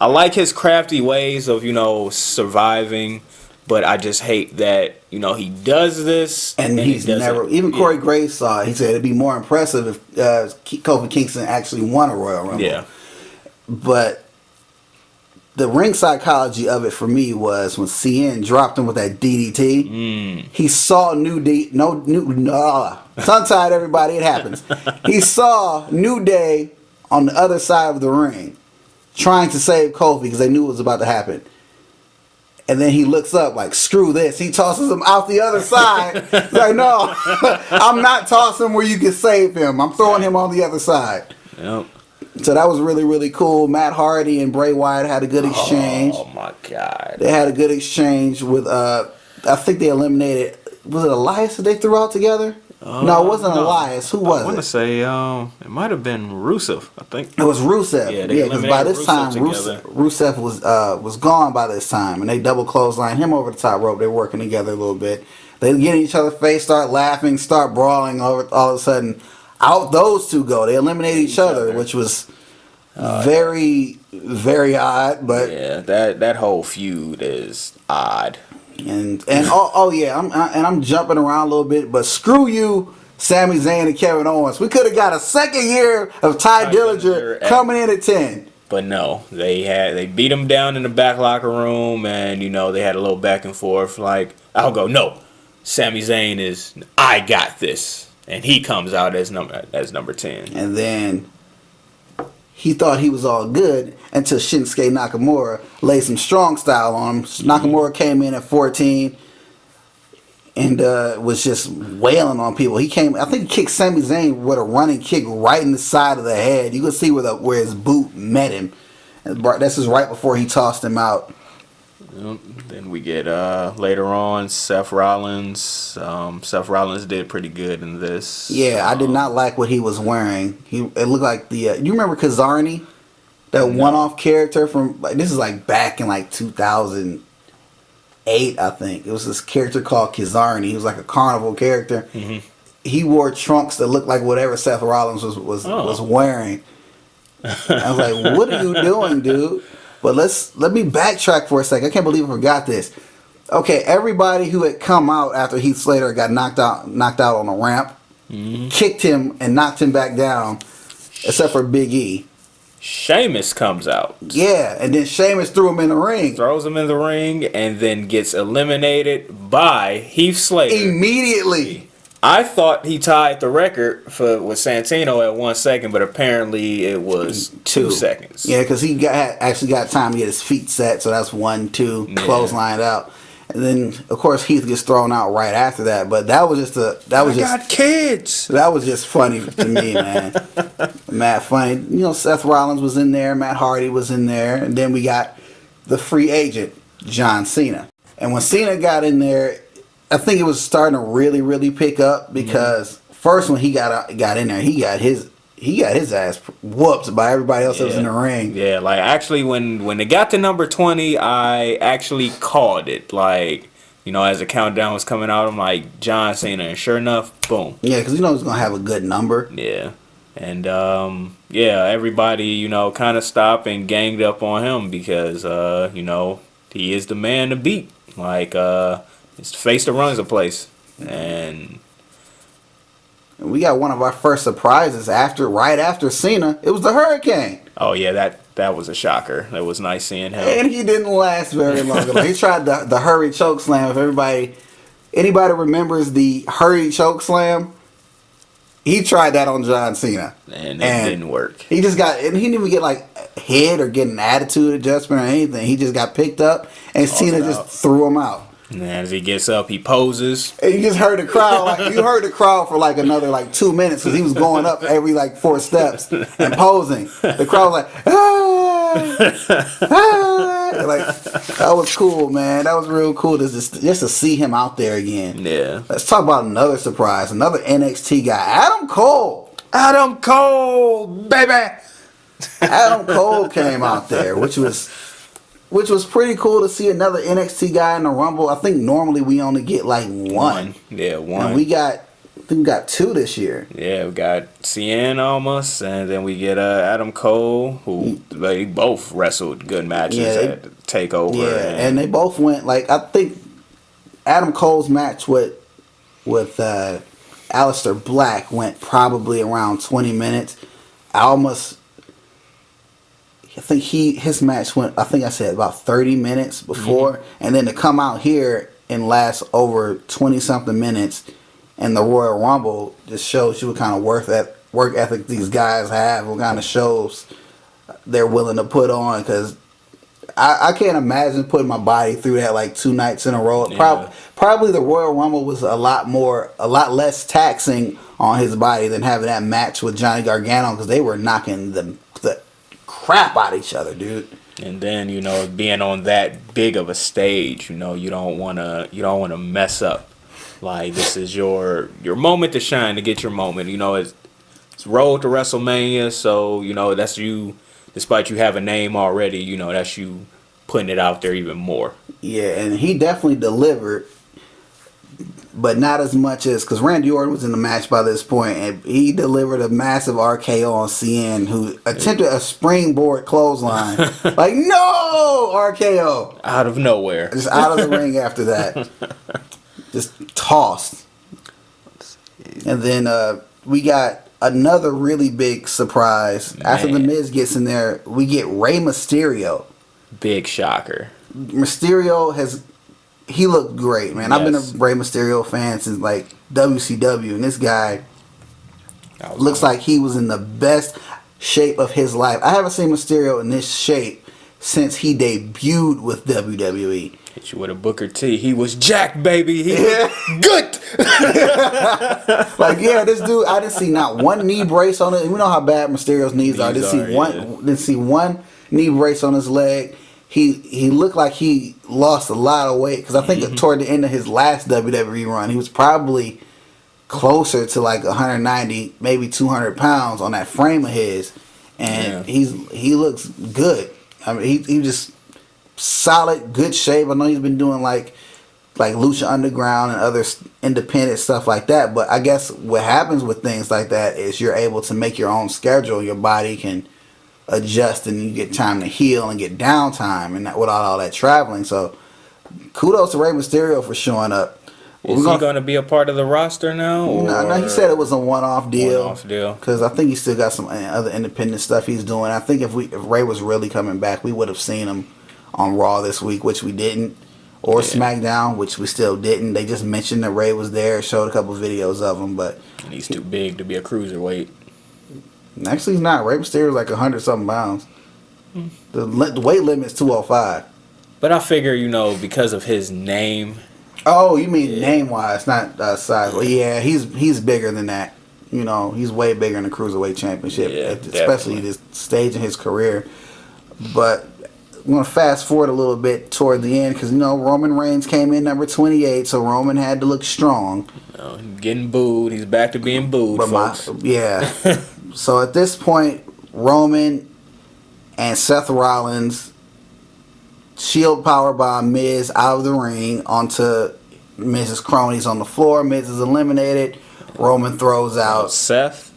I like his crafty ways of, you know, surviving, but I just hate that, you know, he does this and he's never. Even Corey Graves saw it. He said it'd be more impressive if Kofi Kingston actually won a Royal Rumble. Yeah, but. The ring psychology of it for me was when Cien dropped him with that DDT. He saw tongue-tied everybody, it happens. He saw New Day on the other side of the ring trying to save Kofi because they knew it was about to happen. And then he looks up like, screw this. He tosses him out the other side. He's like, no, I'm not tossing him where you can save him. I'm throwing him on the other side. Yep. So that was really, really cool. Matt Hardy and Bray Wyatt had a good exchange. Oh, my God. They had a good exchange with, I think they eliminated, was it Elias that they threw out together? No, it wasn't Elias. Who was it? I want to say it might have been Rusev. I think it was Rusev. Yeah, because by this time Rusev was gone by this time, and they double clotheslined him over the top rope. They were working together a little bit. They get in each other's face, start laughing, start brawling. All of a sudden, out those two go. They eliminate each other, which was very, very odd. But yeah, that whole feud is odd. And I'm jumping around a little bit, but screw you, Sami Zayn and Kevin Owens. We could have got a second year of Ty Dillinger coming in at 10. But no, they beat him down in the back locker room, and they had a little back and forth. Like, I'll go, no, Sami Zayn is, I got this, and he comes out as number 10. And then he thought he was all good until Shinsuke Nakamura laid some strong style on him. Nakamura came in at 14 and was just wailing on people. I think he kicked Sami Zayn with a running kick right in the side of the head. You could see where his boot met him. And this is right before he tossed him out. Then we get later on Seth Rollins. Seth Rollins did pretty good in this. Yeah, I did not like what he was wearing. It looked like the. You remember Kazarni, that one-off character from this is like back in 2008, I think. It was this character called Kazarni. He was like a carnival character. Mm-hmm. He wore trunks that looked like whatever Seth Rollins was wearing. I was like, "What are you doing, dude?" But let me backtrack for a second. I can't believe I forgot this. Okay, everybody who had come out after Heath Slater got knocked out on the ramp, kicked him and knocked him back down, except for Big E. Sheamus comes out. Yeah, and then Sheamus threw him in the ring. Throws him in the ring and then gets eliminated by Heath Slater. Immediately. I thought he tied the record with Santino at 1 second, but apparently it was 2 seconds. Yeah, because he actually got time to get his feet set, so that's 1, 2, clotheslined out. And then, of course, Heath gets thrown out right after that. But that was just got kids. That was just funny to me, man. Mad funny. Seth Rollins was in there, Matt Hardy was in there, and then we got the free agent, John Cena. And when Cena got in there, I think it was starting to really, really pick up because first when he got in there, he got his ass whooped by everybody else that was in the ring. Yeah, like actually when it got to number 20, I actually called it. Like, as the countdown was coming out, I'm like, John Cena, and sure enough, boom. Yeah, because he's gonna have a good number. Yeah, and everybody kind of stopped and ganged up on him because he is the man to beat. Like it's the face that runs the place. And we got one of our first surprises right after Cena. It was the Hurricane. Oh yeah, that was a shocker. It was nice seeing him. And he didn't last very long. He tried the hurry choke slam. If anybody remembers the hurry choke slam, he tried that on John Cena. And it didn't work. He didn't even get hit or get an attitude adjustment or anything. He just got picked up and Cena just threw him out. And as he gets up, he poses. And you just heard the crowd. You heard the crowd for another 2 minutes because he was going up every 4 steps and posing. The crowd was like, that was cool, man. That was real cool just to see him out there again. Yeah. Let's talk about another surprise, another NXT guy, Adam Cole. Adam Cole, baby. Adam Cole came out there, which was pretty cool to see another NXT guy in the Rumble. I think normally we only get one. Yeah, one. And we got 2 this year. Yeah, we got Cien almost, and then we get Adam Cole, who they both wrestled good matches at Takeover. Yeah, and they both went I think Adam Cole's match with Alistair Black went probably around 20 minutes. I think his match went, I think I said about 30 minutes before. Mm-hmm. And then to come out here and last over 20-something minutes in the Royal Rumble just shows you what kind of work ethic these guys have, what kind of shows they're willing to put on. Because I can't imagine putting my body through that 2 nights in a row. Yeah. Probably the Royal Rumble was a lot less taxing on his body than having that match with Johnny Gargano because they were knocking the crap out of each other, dude. And then being on that big of a stage, you don't want to mess up Like, this is your moment to shine, to get your moment. You know, it's road to WrestleMania, so, you know, that's you, despite you have a name already, you know, that's you putting it out there even more. Yeah, and he definitely delivered, but not as much as, because Randy Orton was in the match by this point, and he delivered a massive RKO on CN, who attempted a springboard clothesline. Like, no! RKO. Out of nowhere. Just out of the ring after that. Just tossed. And then we got another really big surprise. Man. After The Miz gets in there, we get Rey Mysterio. Big shocker. Mysterio he looked great, man. Yes. I've been a Rey Mysterio fan since like WCW, and this guy looks like he was in the best shape of his life. I haven't seen Mysterio in this shape since he debuted with WWE. Hit you with a Booker T. He was jacked, baby. He was good. Like, yeah, this dude, I didn't see not one knee brace on it. We know how bad Mysterio's knees are. Didn't see one knee brace on his leg. He looked like he lost a lot of weight, because I think toward the end of his last WWE run, he was probably closer to like 190, maybe 200 pounds on that frame of his, and he looks good. I mean, he just solid, good shape. I know he's been doing like Lucha Underground and other independent stuff like that, but I guess what happens with things like that is you're able to make your own schedule. Your body can adjust, and you get time to heal and get downtime, and without all that traveling. So kudos to Rey Mysterio for showing up. Is he going to be a part of the roster now? No, he said it was a one-off deal. Because I think he still got some other independent stuff he's doing. I think if Rey was really coming back, we would have seen him on Raw this week, which we didn't, or SmackDown, which we still didn't. They just mentioned that Rey was there, showed a couple videos of him, but and he's too big to be a cruiserweight. Actually, he's not. Rey Mysterio is like 100-something pounds. The weight limit is 205. But I figure, you know, because of his name. Oh, you mean name-wise, not size. Well, yeah, he's bigger than that. You know, he's way bigger in the Cruiserweight Championship, especially this stage in his career. But I'm going to fast forward a little bit toward the end, because, you know, Roman Reigns came in number 28, so Roman had to look strong. Getting booed. He's back to being booed, folks. So at this point, Roman and Seth Rollins shield powerbomb Miz out of the ring onto Miz's cronies on the floor. Miz is eliminated. Roman throws out Seth,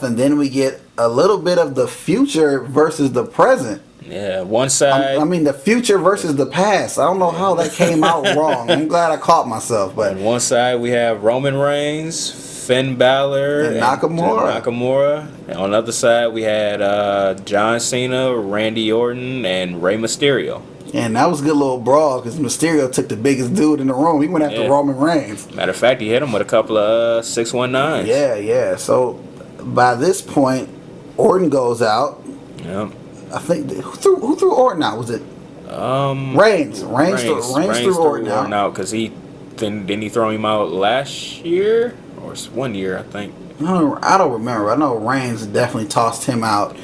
and then we get a little bit of the future versus the present. Yeah, one side. I mean, the future versus the past. I don't know how that came out wrong. I'm glad I caught myself. But on one side, we have Roman Reigns, Finn Balor, and Nakamura. And on the other side, we had John Cena, Randy Orton, and Rey Mysterio. And that was a good little brawl, because Mysterio took the biggest dude in the room. He went after Roman Reigns. Matter of fact, he hit him with a couple of 619s. Yeah. So by this point, Orton goes out. Yep. I think who threw Orton out? Was it Reigns? Reigns threw Orton out because didn't he throw him out last year or 1 year? I think. I don't remember. I know Reigns definitely tossed him out.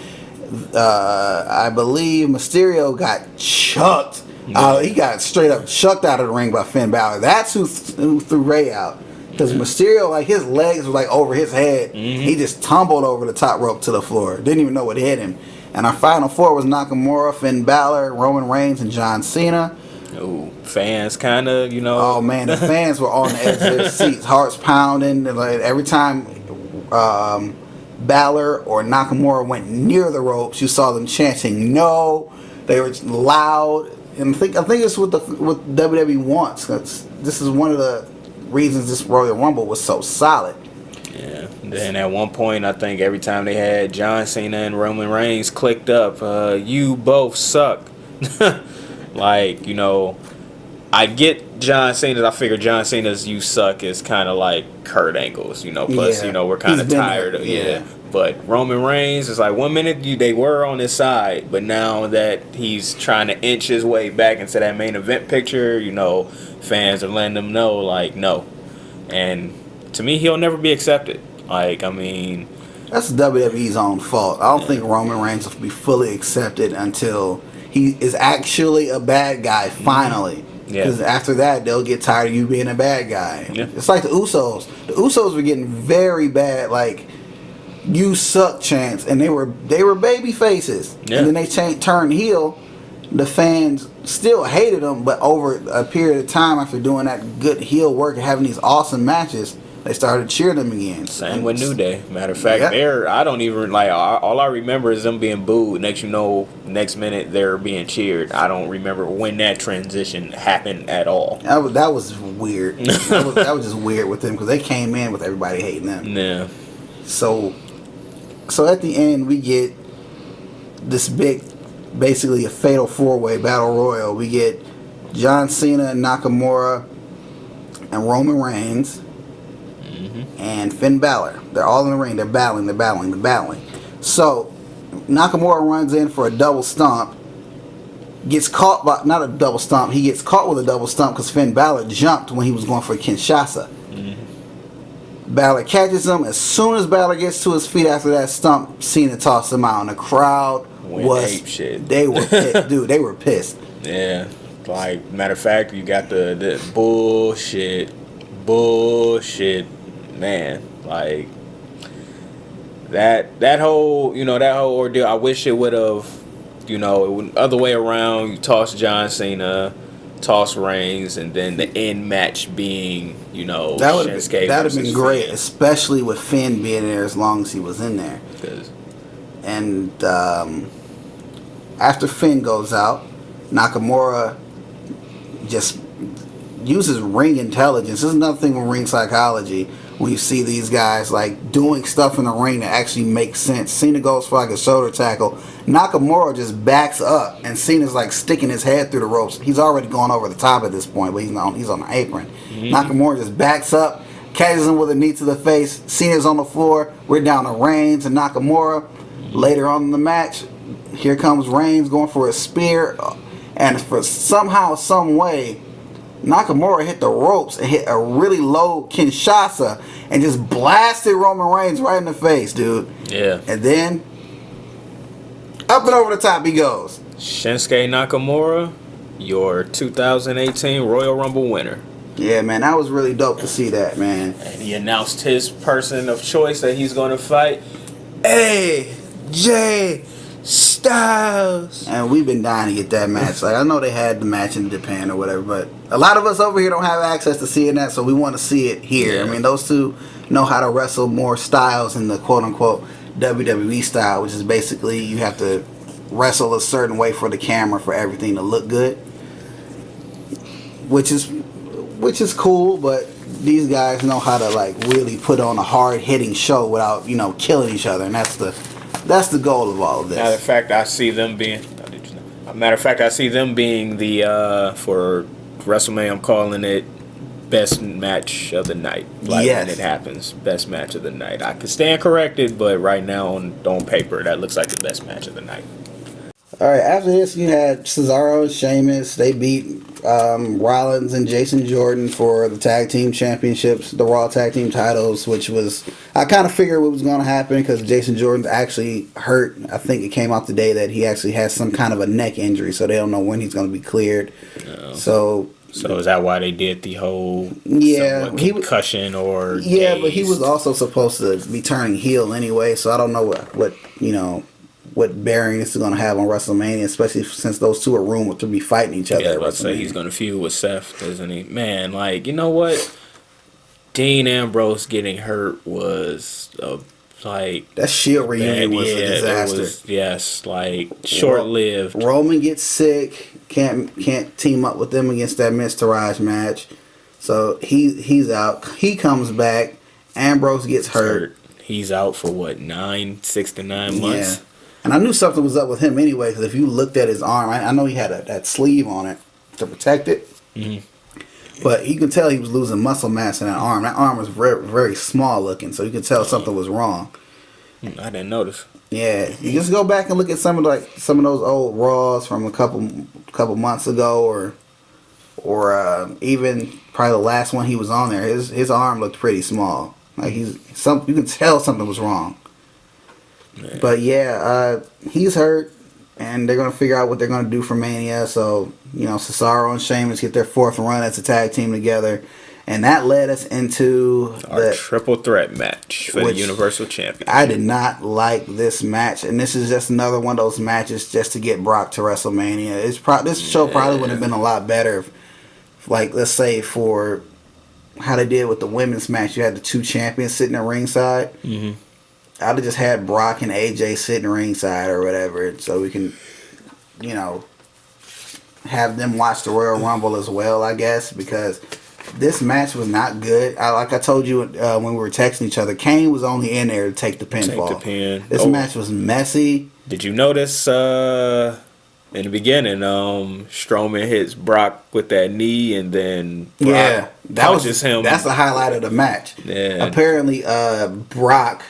I believe Mysterio got chucked. He got straight up chucked out of the ring by Finn Balor. That's who threw Rey out. Because Mysterio, like, his legs were like over his head. He just tumbled over the top rope to the floor. Didn't even know what hit him. And our final four was Nakamura, Finn Balor, Roman Reigns, and John Cena. Oh, fans kind of, you know. Oh, man, the fans were on the edge of their seats, hearts pounding. Like, every time Balor or Nakamura went near the ropes, you saw them chanting no. They were loud. And I think it's what WWE wants. This is one of the reasons this Royal Rumble was so solid. Yeah. Then at one point, I think every time they had John Cena and Roman Reigns clicked up, you both suck. Like, you know, I get John Cena. I figure John Cena's "you suck" is kind of like Kurt Angle's, you know. Plus, you know, we're kind of tired of But Roman Reigns is like, 1 minute they were on his side, but now that he's trying to inch his way back into that main event picture, you know, fans are letting him know, like, no. And to me, he'll never be accepted. Like, I mean, that's WWE's own fault. I don't think Roman Reigns will be fully accepted until he is actually a bad guy, finally. Because after that, they'll get tired of you being a bad guy. Yeah. It's like the Usos. The Usos were getting very bad, like, you suck chants, and they were baby faces. Yeah. And then they turned heel. The fans still hated them, but over a period of time, after doing that good heel work and having these awesome matches, they started cheering them again. Same with New Day. Matter of fact, I don't even like. All I remember is them being booed. Next minute they're being cheered. I don't remember when that transition happened at all. That was weird. that was just weird with them because they came in with everybody hating them. Yeah. So at the end we get this big, basically a fatal 4-way battle royal. We get John Cena, Nakamura, and Roman Reigns. And Finn Balor. They're all in the ring. They're battling. So Nakamura runs in for a double stomp. Gets caught by, not a double stomp. He gets caught with a double stomp because Finn Balor jumped when he was going for Kinshasa. Balor catches him. As soon as Balor gets to his feet after that stomp, Cena tossed him out. And the crowd was shit. They were pissed. Dude, they were pissed. Yeah. Like, matter of fact, you got the bullshit. Man, like that whole ordeal. I wish it would have, other way around. You toss John Cena, toss Reigns, and then the end match being, that would have been great, Finn. Especially with Finn being there as long as he was in there. And after Finn goes out, Nakamura just uses ring intelligence. This is another thing with ring psychology. When you see these guys like doing stuff in the ring that actually makes sense. Cena goes for like a shoulder tackle. Nakamura just backs up, and Cena's like sticking his head through the ropes. He's already gone over the top at this point, but he's on the apron. Nakamura just backs up, catches him with a knee to the face. Cena's on the floor. We're down to Reigns and Nakamura. Later on in the match, here comes Reigns going for a spear, and for somehow, some way, Nakamura hit the ropes and hit a really low Kinshasa and just blasted Roman Reigns right in the face, dude. Yeah. And then up and over the top he goes. Shinsuke Nakamura, your 2018 Royal Rumble winner. Yeah, man, that was really dope to see that, man. And he announced his person of choice that he's going to fight, AJ Styles. And we've been dying to get that match. Like, I know they had the match in Japan or whatever, but a lot of us over here don't have access to seeing that, so we want to see it here. Yeah. I mean, those two know how to wrestle more styles in the quote-unquote WWE style, which is basically you have to wrestle a certain way for the camera for everything to look good, which is cool, but these guys know how to like really put on a hard-hitting show without, killing each other, and that's the goal of all of this. Matter of fact, I see them being the for WrestleMania, I'm calling it best match of the night. Like, when it happens, best match of the night. I could stand corrected, but right now on paper, that looks like the best match of the night. All right, after this, you had Cesaro and Sheamus. They beat Rollins and Jason Jordan for the tag team championships, the Raw tag team titles, which was, I kind of figured what was going to happen because Jason Jordan's actually hurt. I think it came out today that he actually has some kind of a neck injury, so they don't know when he's going to be cleared. No. So is that why they did the whole concussion or but he was also supposed to be turning heel anyway, so I don't know what bearing this is going to have on WrestleMania, especially since those two are rumored to be fighting each other. Yeah, let's say he's going to feud with Seth, isn't he? Man, like, you know what? Dean Ambrose getting hurt was that Shield reunion was a disaster. Short-lived. Roman gets sick, can't team up with them against that Miztourage match, so he's out. He comes back. Ambrose gets hurt. He's out for 6 to 9 months. Yeah. And I knew something was up with him anyway, because if you looked at his arm, I know he had that sleeve on it to protect it. Mm-hmm. But you could tell he was losing muscle mass in that arm. That arm was very, very small looking, so you could tell something was wrong. I didn't notice. Yeah, you just go back and look at some of those old Raws from a couple months ago, or even probably the last one he was on there. His arm looked pretty small. Like you can tell something was wrong. Man. But he's hurt. and they're going to figure out what they're going to do for Mania. So, Cesaro and Sheamus get their 4th run as a tag team together. And that led us into our triple threat match for the Universal Championship. I did not like this match, and this is just another one of those matches just to get Brock to WrestleMania. This show probably would have been a lot better if, like, let's say for how they did with the women's match, you had the 2 champions sitting at ringside. Mm-hmm. I'd have just had Brock and AJ sitting ringside or whatever, so we can, have them watch the Royal Rumble as well, I guess, because this match was not good. Like I told you when we were texting each other, Kane was only in there to take the pinfall. This match was messy. Did you notice in the beginning, Strowman hits Brock with that knee, and then Brock punches him. That's the highlight of the match. Yeah. Apparently, Brock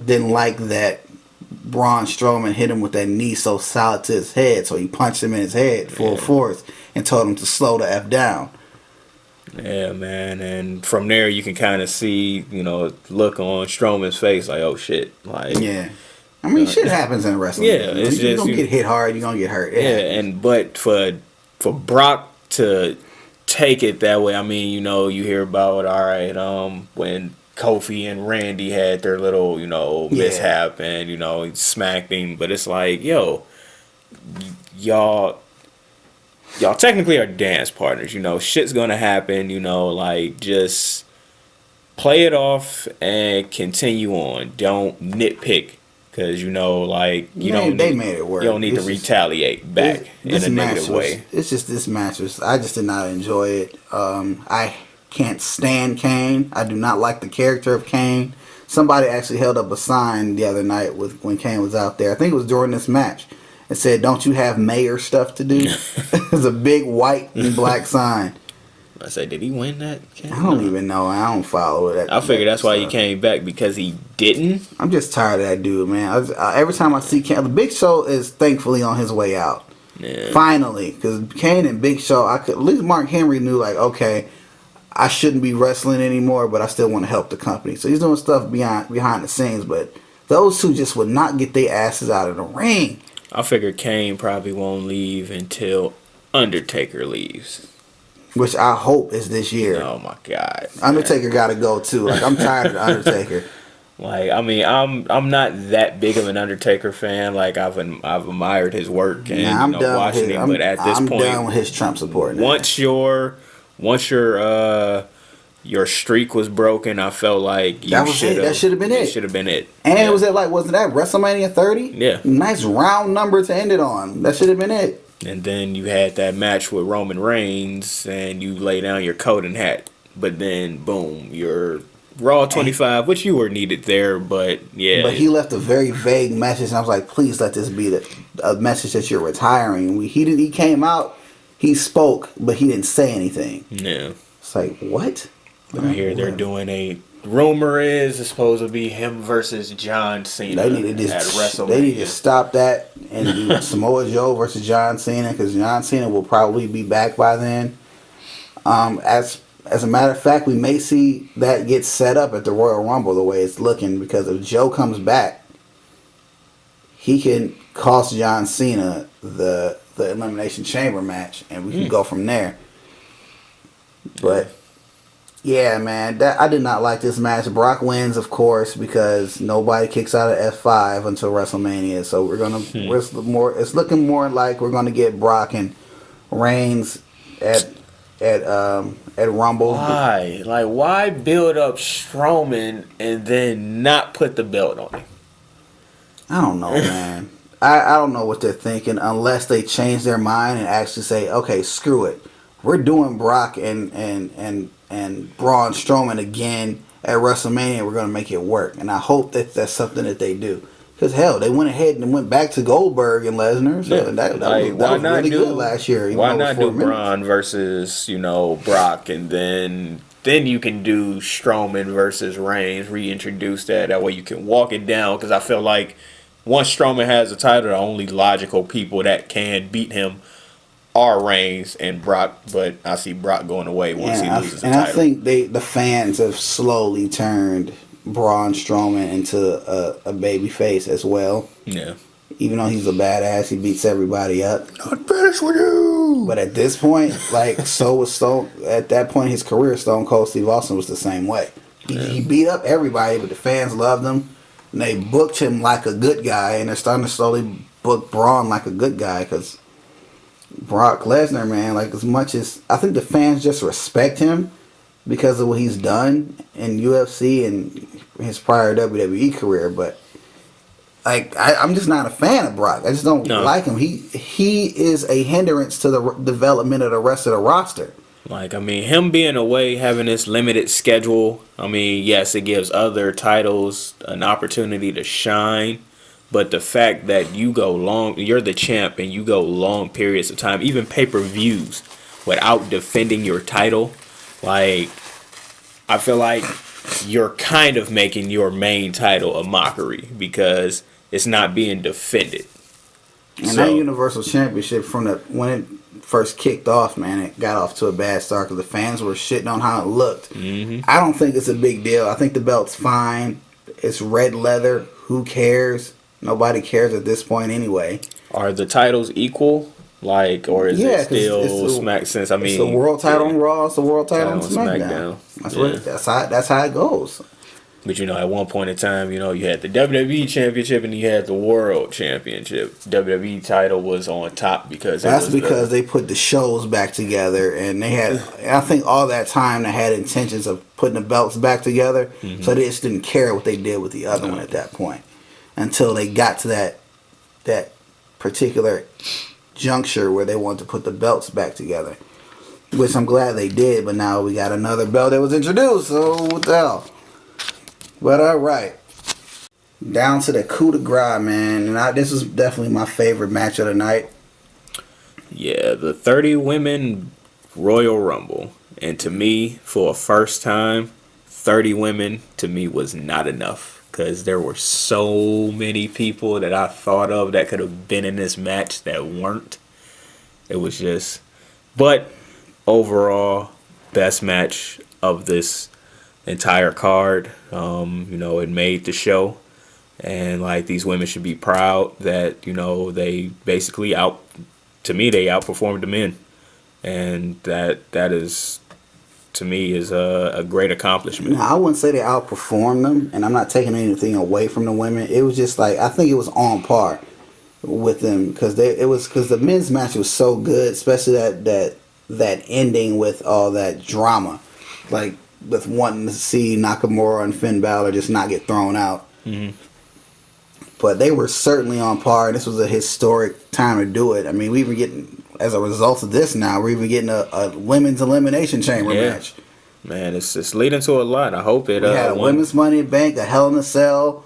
didn't like that Braun Strowman hit him with that knee so solid to his head, so he punched him in his head full force and told him to slow the F down. Yeah, man, and from there you can kind of see, look on Strowman's face like, oh shit, like yeah. I mean, shit happens in wrestling. Yeah, it's you're gonna get hit hard, you're gonna get hurt. But for Brock to take it that way, I mean, you hear about when Kofi and Randy had their little, mishap and he smacked him, but it's like, yo, y'all technically are dance partners, shit's gonna happen, just play it off and continue on. Don't nitpick, because they made it work. You don't need to retaliate back in a negative way. It's just this match I just did not enjoy it. I can't stand Kane. I do not like the character of Kane. Somebody actually held up a sign the other night when Kane was out there. I think it was during this match. It said, "Don't you have mayor stuff to do?" It was a big white and black sign. I said, did he win that? I don't even know. I don't follow it. I figured that's why he came back, because he didn't. I'm just tired of that dude, man. Every time I see Kane, the Big Show is thankfully on his way out. Yeah. Finally, because Kane and Big Show, at least Mark Henry knew, like, okay, I shouldn't be wrestling anymore, but I still want to help the company. So he's doing stuff behind the scenes, but those two just would not get their asses out of the ring. I figure Kane probably won't leave until Undertaker leaves. Which I hope is this year. Oh my God. Undertaker got to go too. Like, I'm tired of the Undertaker. Like, I mean, I'm not that big of an Undertaker fan. Like, I've admired his work and I'm done watching him, but at this point, I'm done with his Trump support now. Once your streak was broken, I felt like that should have been it. Should have been it. And it was wasn't that WrestleMania 30? Yeah. Nice round number to end it on. That should have been it. And then you had that match with Roman Reigns, and you lay down your coat and hat. But then, boom, your Raw 25, which you were needed there, but yeah. But he left a very vague message, and I was like, please let this be a message that you're retiring. He came out, he spoke, but he didn't say anything. Yeah. It's like, what? I hear they're doing rumor is it's supposed to be him versus John Cena at WrestleMania. They need to stop that and do Samoa Joe versus John Cena, because John Cena will probably be back by then. As a matter of fact, we may see that get set up at the Royal Rumble the way it's looking, because if Joe comes back, he can cost John Cena the Elimination Chamber match, and we can go from there. But yeah, man, I did not like this match. Brock wins, of course, because nobody kicks out of F5 until WrestleMania. So it's looking more like we're gonna get Brock and Reigns at Rumble. Why? Like, why build up Strowman and then not put the belt on him? I don't know, man. I don't know what they're thinking, unless they change their mind and actually say, okay, screw it. We're doing Brock and Braun Strowman again at WrestleMania. We're going to make it work. And I hope that's something that they do. Because, hell, they went ahead and went back to Goldberg and Lesnar. So that was really good last year. Why not do Braun versus, Brock, and then you can do Strowman versus Reigns, reintroduce that. That way you can walk it down. Because I feel like once Strowman has the title, the only logical people that can beat him are Reigns and Brock, but I see Brock going away once he loses the title. And I think the fans have slowly turned Braun Strowman into a baby face as well. Yeah. Even though he's a badass, he beats everybody up. Not finished with you. But at this point, like, so was Stone. At that point in his career, Stone Cold Steve Austin was the same way. He beat up everybody, but the fans loved him. And they booked him like a good guy, and they're starting to slowly book Braun like a good guy, because Brock Lesnar, man, like, as much as I think the fans just respect him because of what he's done in UFC and his prior WWE career, but like, I'm just not a fan of Brock. I just don't like him. He is a hindrance to the development of the rest of the roster. Like, I mean, him being away, having this limited schedule, I mean, yes, it gives other titles an opportunity to shine. But the fact that you go long, you're the champ, and you go long periods of time, even pay-per-views, without defending your title, like, I feel like you're kind of making your main title a mockery because it's not being defended. And that Universal Championship, when it first kicked off, man, it got off to a bad start because the fans were shitting on how it looked. Mm-hmm. I don't think it's a big deal. I think the belt's fine. It's red leather. Who cares? Nobody cares at this point anyway. Are the titles equal? Like, or is it still Smack? Since I mean, it's the world title on Raw. It's the world title on SmackDown. That's how it goes. But you know, at one point in time, you know, you had the WWE Championship and you had the World Championship. WWE title was on top because they put the shows back together, and they had. I think all that time they had intentions of putting the belts back together, so they just didn't care what they did with the other one at that point until they got to that particular juncture where they wanted to put the belts back together, which I'm glad they did. But now we got another belt that was introduced, so what the hell? But alright, down to the coup de grace, man, and this is definitely my favorite match of the night. Yeah, the 30 women Royal Rumble, and to me, for a first time, 30 women to me was not enough. Because there were so many people that I thought of that could have been in this match that weren't. It was just... But overall, best match of this entire card. You know, it made the show. And, like, these women should be proud that, you know, they basically they outperformed the men. And that is... to me is a great accomplishment. No, I wouldn't say they outperformed them, and I'm not taking anything away from the women. It was just like, I think it was on par with them because the men's match was so good, especially that ending with all that drama, like with wanting to see Nakamura and Finn Balor just not get thrown out. Mm-hmm. But they were certainly on par, and this was a historic time to do it. I mean, we were getting, as a result of this now, we're even getting a women's elimination chamber match. Man, it's leading to a lot. I hope it. We had a women's Money in the Bank, a Hell in a Cell.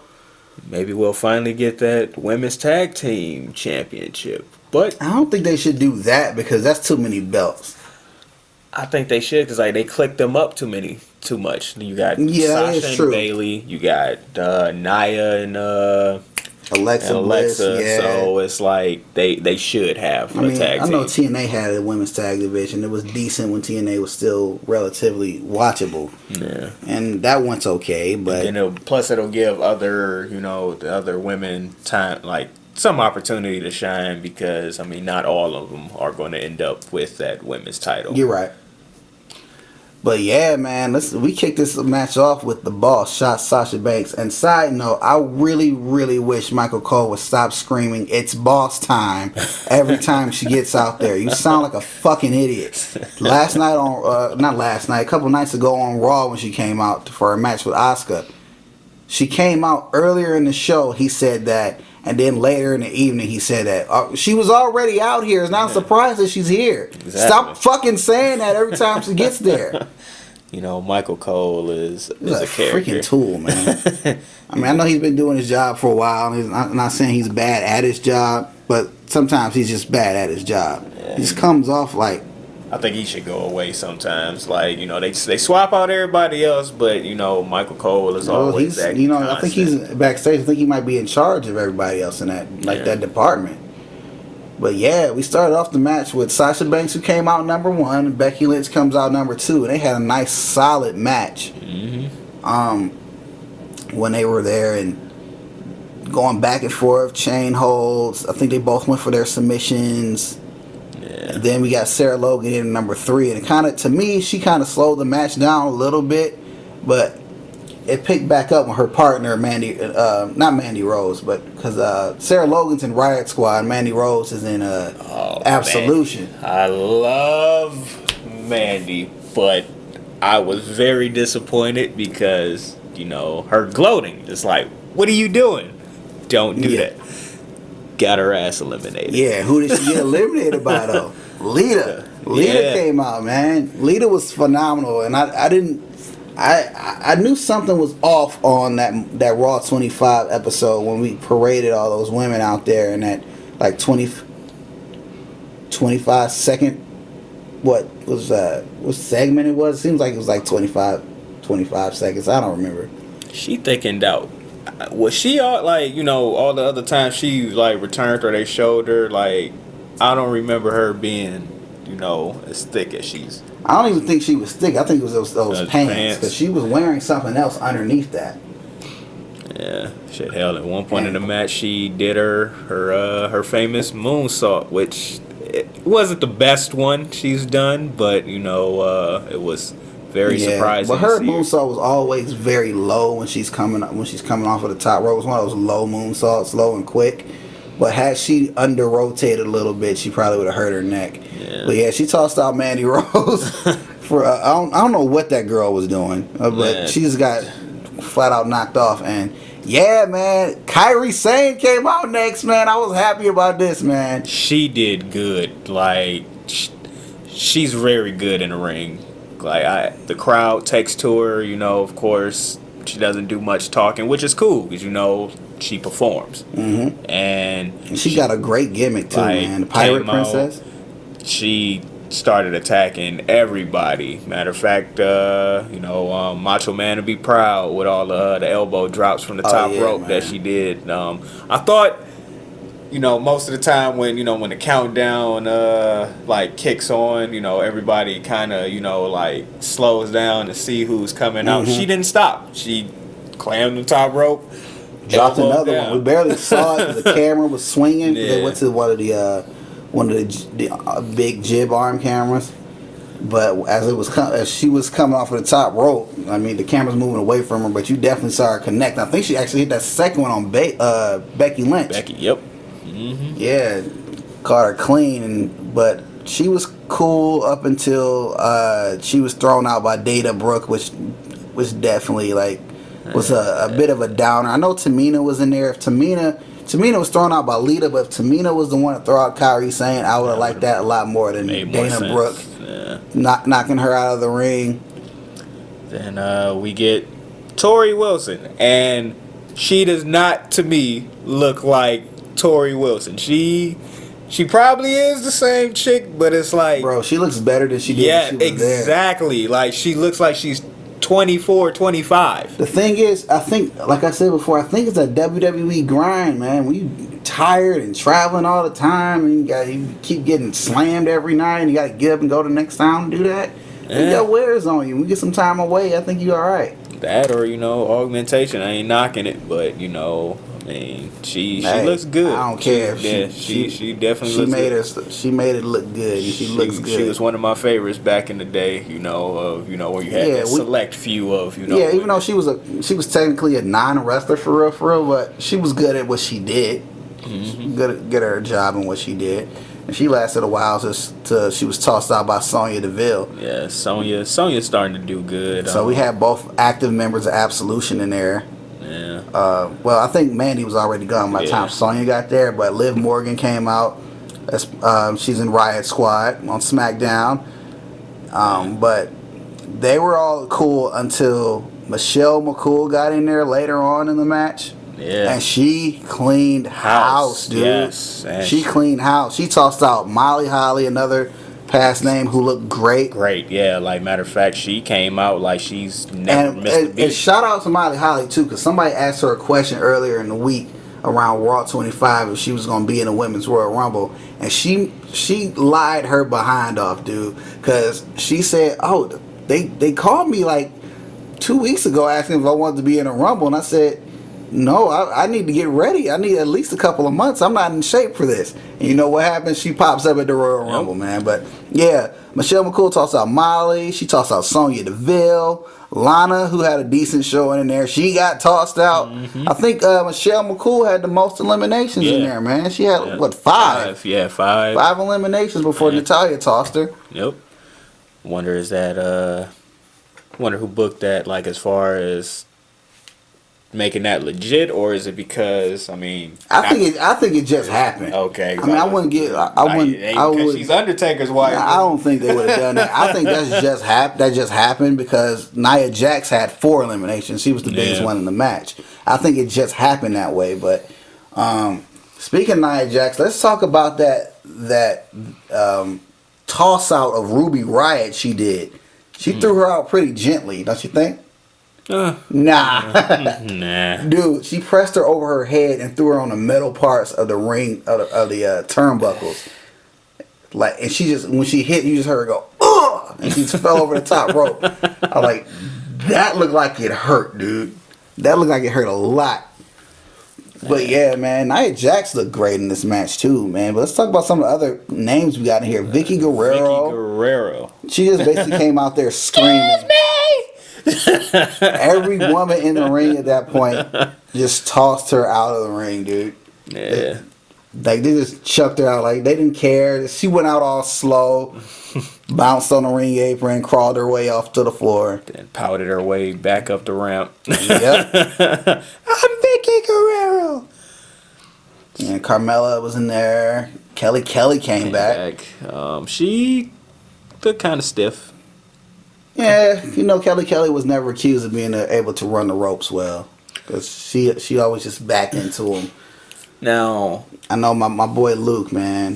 Maybe we'll finally get that women's tag team championship. But I don't think they should do that because that's too many belts. I think they should because like they clicked them up too much. You got Sasha and Bailey. You got Nia and Alexa Bliss, yeah. So it's like they should have a tag team. I know TNA had a women's tag division. It was decent when TNA was still relatively watchable. Yeah, and that one's okay, but plus it'll give the other women time, like some opportunity to shine because I mean not all of them are going to end up with that women's title. You're right. But yeah, man, we kicked this match off with the Boss shot Sasha Banks. And side note, I really, really wish Michael Cole would stop screaming, "It's boss time," every time she gets out there. You sound like a fucking idiot. A couple nights ago on Raw when she came out for a match with Asuka, she came out earlier in the show, he said that. And then later in the evening, he said that she was already out here. It's not a surprise that she's here. Exactly. Stop fucking saying that every time she gets there. You know, Michael Cole is a character. Freaking tool, man. I mean, I know he's been doing his job for a while. I'm not saying he's bad at his job, but sometimes he's just bad at his job. Yeah. He just comes off like... I think he should go away sometimes. Like, you know, they swap out everybody else, but, you know, Michael Cole is always that constant. I think he's backstage. I think he might be in charge of everybody else in that department. But, yeah, we started off the match with Sasha Banks, who came out number 1, and Becky Lynch comes out number 2, and they had a nice, solid match when they were there. And going back and forth, chain holds. I think they both went for their submissions. Yeah. And then we got Sarah Logan in number 3, and it kind of, to me, she kind of slowed the match down a little bit, but it picked back up when her partner not Mandy Rose, but because Sarah Logan's in Riot Squad, Mandy Rose is in Absolution. Mandy. I love Mandy, but I was very disappointed because her gloating is like, what are you doing? Don't do that. Got her ass eliminated. Yeah, who did she get eliminated by though? Lita. Lita came out, man. Lita was phenomenal, and I knew something was off on that Raw 25 episode when we paraded all those women out there in that like 25 second what segment it was. It seems like it was like 25 seconds. I don't remember. She thinking out. Was she all like all the other times she like returned or they showed her, like I don't remember her being as thick as she's. I don't even think she was thick. I think it was those pants because she was wearing something else underneath that. Yeah, shit. Hell, at one point in the match, she did her famous moonsault, which it wasn't the best one she's done, but it was very surprising. But her moonsault was always very low when she's coming off of the top rope. It was one of those low moonsaults, low and quick. But had she under rotated a little bit, she probably would have hurt her neck. Yeah. But yeah, she tossed out Mandy Rose for I don't know what that girl was doing, but she just got flat out knocked off. And yeah, man, Kairi Sane came out next, man. I was happy about this, man. She did good. Like she's very good in the ring. Like the crowd takes to her. Of course, she doesn't do much talking, which is cool because she performs. Mm-hmm. And she got a great gimmick too, man. The Pirate Princess. She started attacking everybody. Matter of fact, Macho Man to be proud with all the elbow drops from the top rope, man, that she did. I thought, most of the time when the countdown kicks on, everybody kind of slows down to see who's coming out. She didn't stop. She clammed the top rope. Dropped another one. We barely saw it because the camera was swinging. Yeah. They went to one of the big jib arm cameras. But as she was coming off of the top rope, I mean, the camera's moving away from her, but you definitely saw her connect. I think she actually hit that second one on Becky Lynch. Yep. Mm-hmm. Yeah, caught her clean, but she was cool up until she was thrown out by Dana Brooke, which was definitely was a bit of a downer. I know Tamina was in there. If Tamina was thrown out by Lita, but if Tamina was the one to throw out Kairi Sane, I would have liked that a lot more than Dana Brooke knocking her out of the ring. Then we get Tori Wilson, and she does not, to me, look like Tori Wilson. She probably is the same chick, but it's like, bro, she looks better than she did when she was exactly. Like she looks like she's 24, 25. The thing is, I think, like I said before, I think it's a WWE grind, man. When you tired and traveling all the time, and you keep getting slammed every night, and you got to get up and go to the next town and do that. Yeah. You got wears on you. We get some time away. I think you're all right. That or augmentation. I ain't knocking it, but I mean, she looks good. I don't care. She definitely looks good. She made it look good. She looks good. She was one of my favorites back in the day. Where you had a select few of Yeah, even though she was technically a non-wrestler for real, but she was good at what she did. Mm-hmm. Good at her job and what she did. And she lasted a while till she was tossed out by Sonya Deville. Yeah, Sonya's starting to do good. So we had both active members of Absolution in there. Yeah. Well, I think Mandy was already gone by the time Sonya got there, but Liv Morgan came out. She's in Riot Squad on SmackDown. But they were all cool until Michelle McCool got in there later on in the match. Yeah. And she cleaned house, dude. Yes. She cleaned house. She tossed out Molly Holly, another past name, who looked great. Great, yeah. Like, matter of fact, she came out like she's never missed a beat. And shout out to Molly Holly, too, because somebody asked her a question earlier in the week around Raw 25 if she was going to be in the Women's Royal Rumble. And she lied her behind off, dude, because she said, oh, they called me like 2 weeks ago asking if I wanted to be in a Rumble. And I said, no, I need to get ready. I need at least a couple of months. I'm not in shape for this. And you know what happens? She pops up at the Royal Rumble, man. But yeah, Michelle McCool talks out Molly. She talks out Sonya Deville. Lana, who had a decent showing in there, she got tossed out. I think Michelle McCool had the most eliminations in there, man. She had, what, 5? Yeah, 5. 5 eliminations before Natalya tossed her. Yep. Wonder who booked that, like, as far as making that legit, or is it because I think it just happened. Okay. I mean, I wouldn't get. I wouldn't. She's Undertaker's wife. I don't think they would have done that. I think that's just that just happened because Nia Jax had 4 eliminations. She was the biggest one in the match. I think it just happened that way. But speaking of Nia Jax, let's talk about that toss out of Ruby Riott she did. She threw her out pretty gently, don't you think? Nah. Dude, she pressed her over her head and threw her on the metal parts of the ring of the turnbuckles. Like, and she just, when she hit, you just heard her go, ugh! And she just fell over the top rope. I'm like, that looked like it hurt, dude. That looked like it hurt a lot. But yeah, man, Nia Jax looked great in this match too, man. But let's talk about some of the other names we got in here. Vicky Guerrero. She just basically came out there screaming. Excuse me! Every woman in the ring at that point just tossed her out of the ring, dude. Yeah. They just chucked her out. Like, they didn't care. She went out all slow, bounced on the ring apron, crawled her way off to the floor. Then pouted her way back up the ramp. Yep. I'm Vicky Guerrero. And Carmella was in there. Kelly came back. She looked kind of stiff. Yeah, you know, Kelly was never accused of being able to run the ropes well. Because she always just backed into him. Now, I know my boy Luke, man,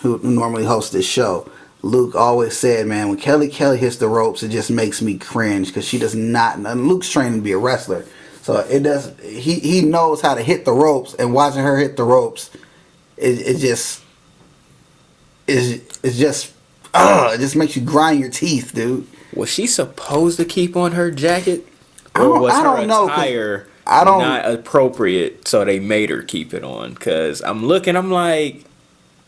who normally hosts this show. Luke always said, man, when Kelly hits the ropes, it just makes me cringe because she does not. And Luke's trained to be a wrestler, so it does. He knows how to hit the ropes, and watching her hit the ropes, it just makes you grind your teeth, dude. Was she supposed to keep on her jacket, or was her attire not appropriate, so they made her keep it on? Because I'm like,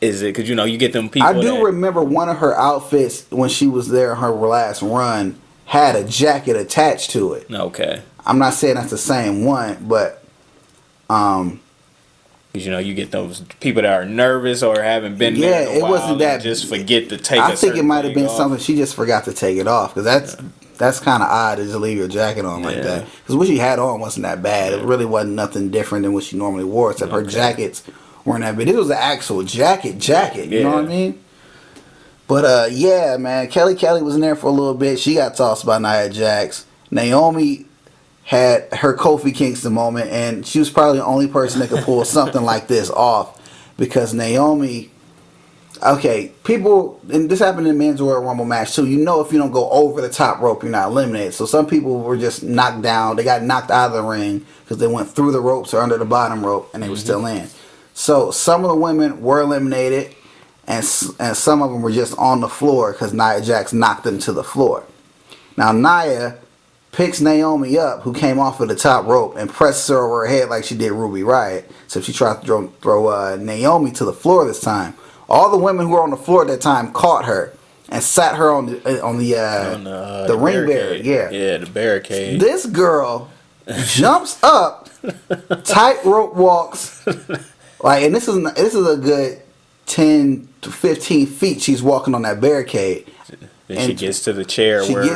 is it because you get them people? I do remember one of her outfits when she was there, her last run had a jacket attached to it. Okay, I'm not saying that's the same one, but because you get those people that are nervous or haven't been there in a while, it wasn't that. Just forget to take. I think it might have been something she just forgot to take it off because that's kind of odd to just leave your jacket on like that. Because what she had on wasn't that bad. It really wasn't nothing different than what she normally wore, except her jackets weren't that big. It was an actual jacket. You know what I mean? But yeah, man, Kelly was in there for a little bit. She got tossed by Nia Jax. Naomi had her Kofi Kingston moment, and she was probably the only person that could pull something like this off, because Naomi, people, and this happened in the men's Royal Rumble match too, if you don't go over the top rope, you're not eliminated. So some people were just knocked down. They got knocked out of the ring because they went through the ropes or under the bottom rope, and they were still in. So some of the women were eliminated, and some of them were just on the floor because Nia Jax knocked them to the floor. Now Nia picks Naomi up, who came off of the top rope, and presses her over her head like she did Ruby Riott. So she tried to throw Naomi to the floor this time. All the women who were on the floor at that time caught her and sat her on the ring barrier. Yeah, the barricade. This girl jumps up, tightrope walks, and this is a good 10 to 15 feet. She's walking on that barricade. Then she gets to the chair where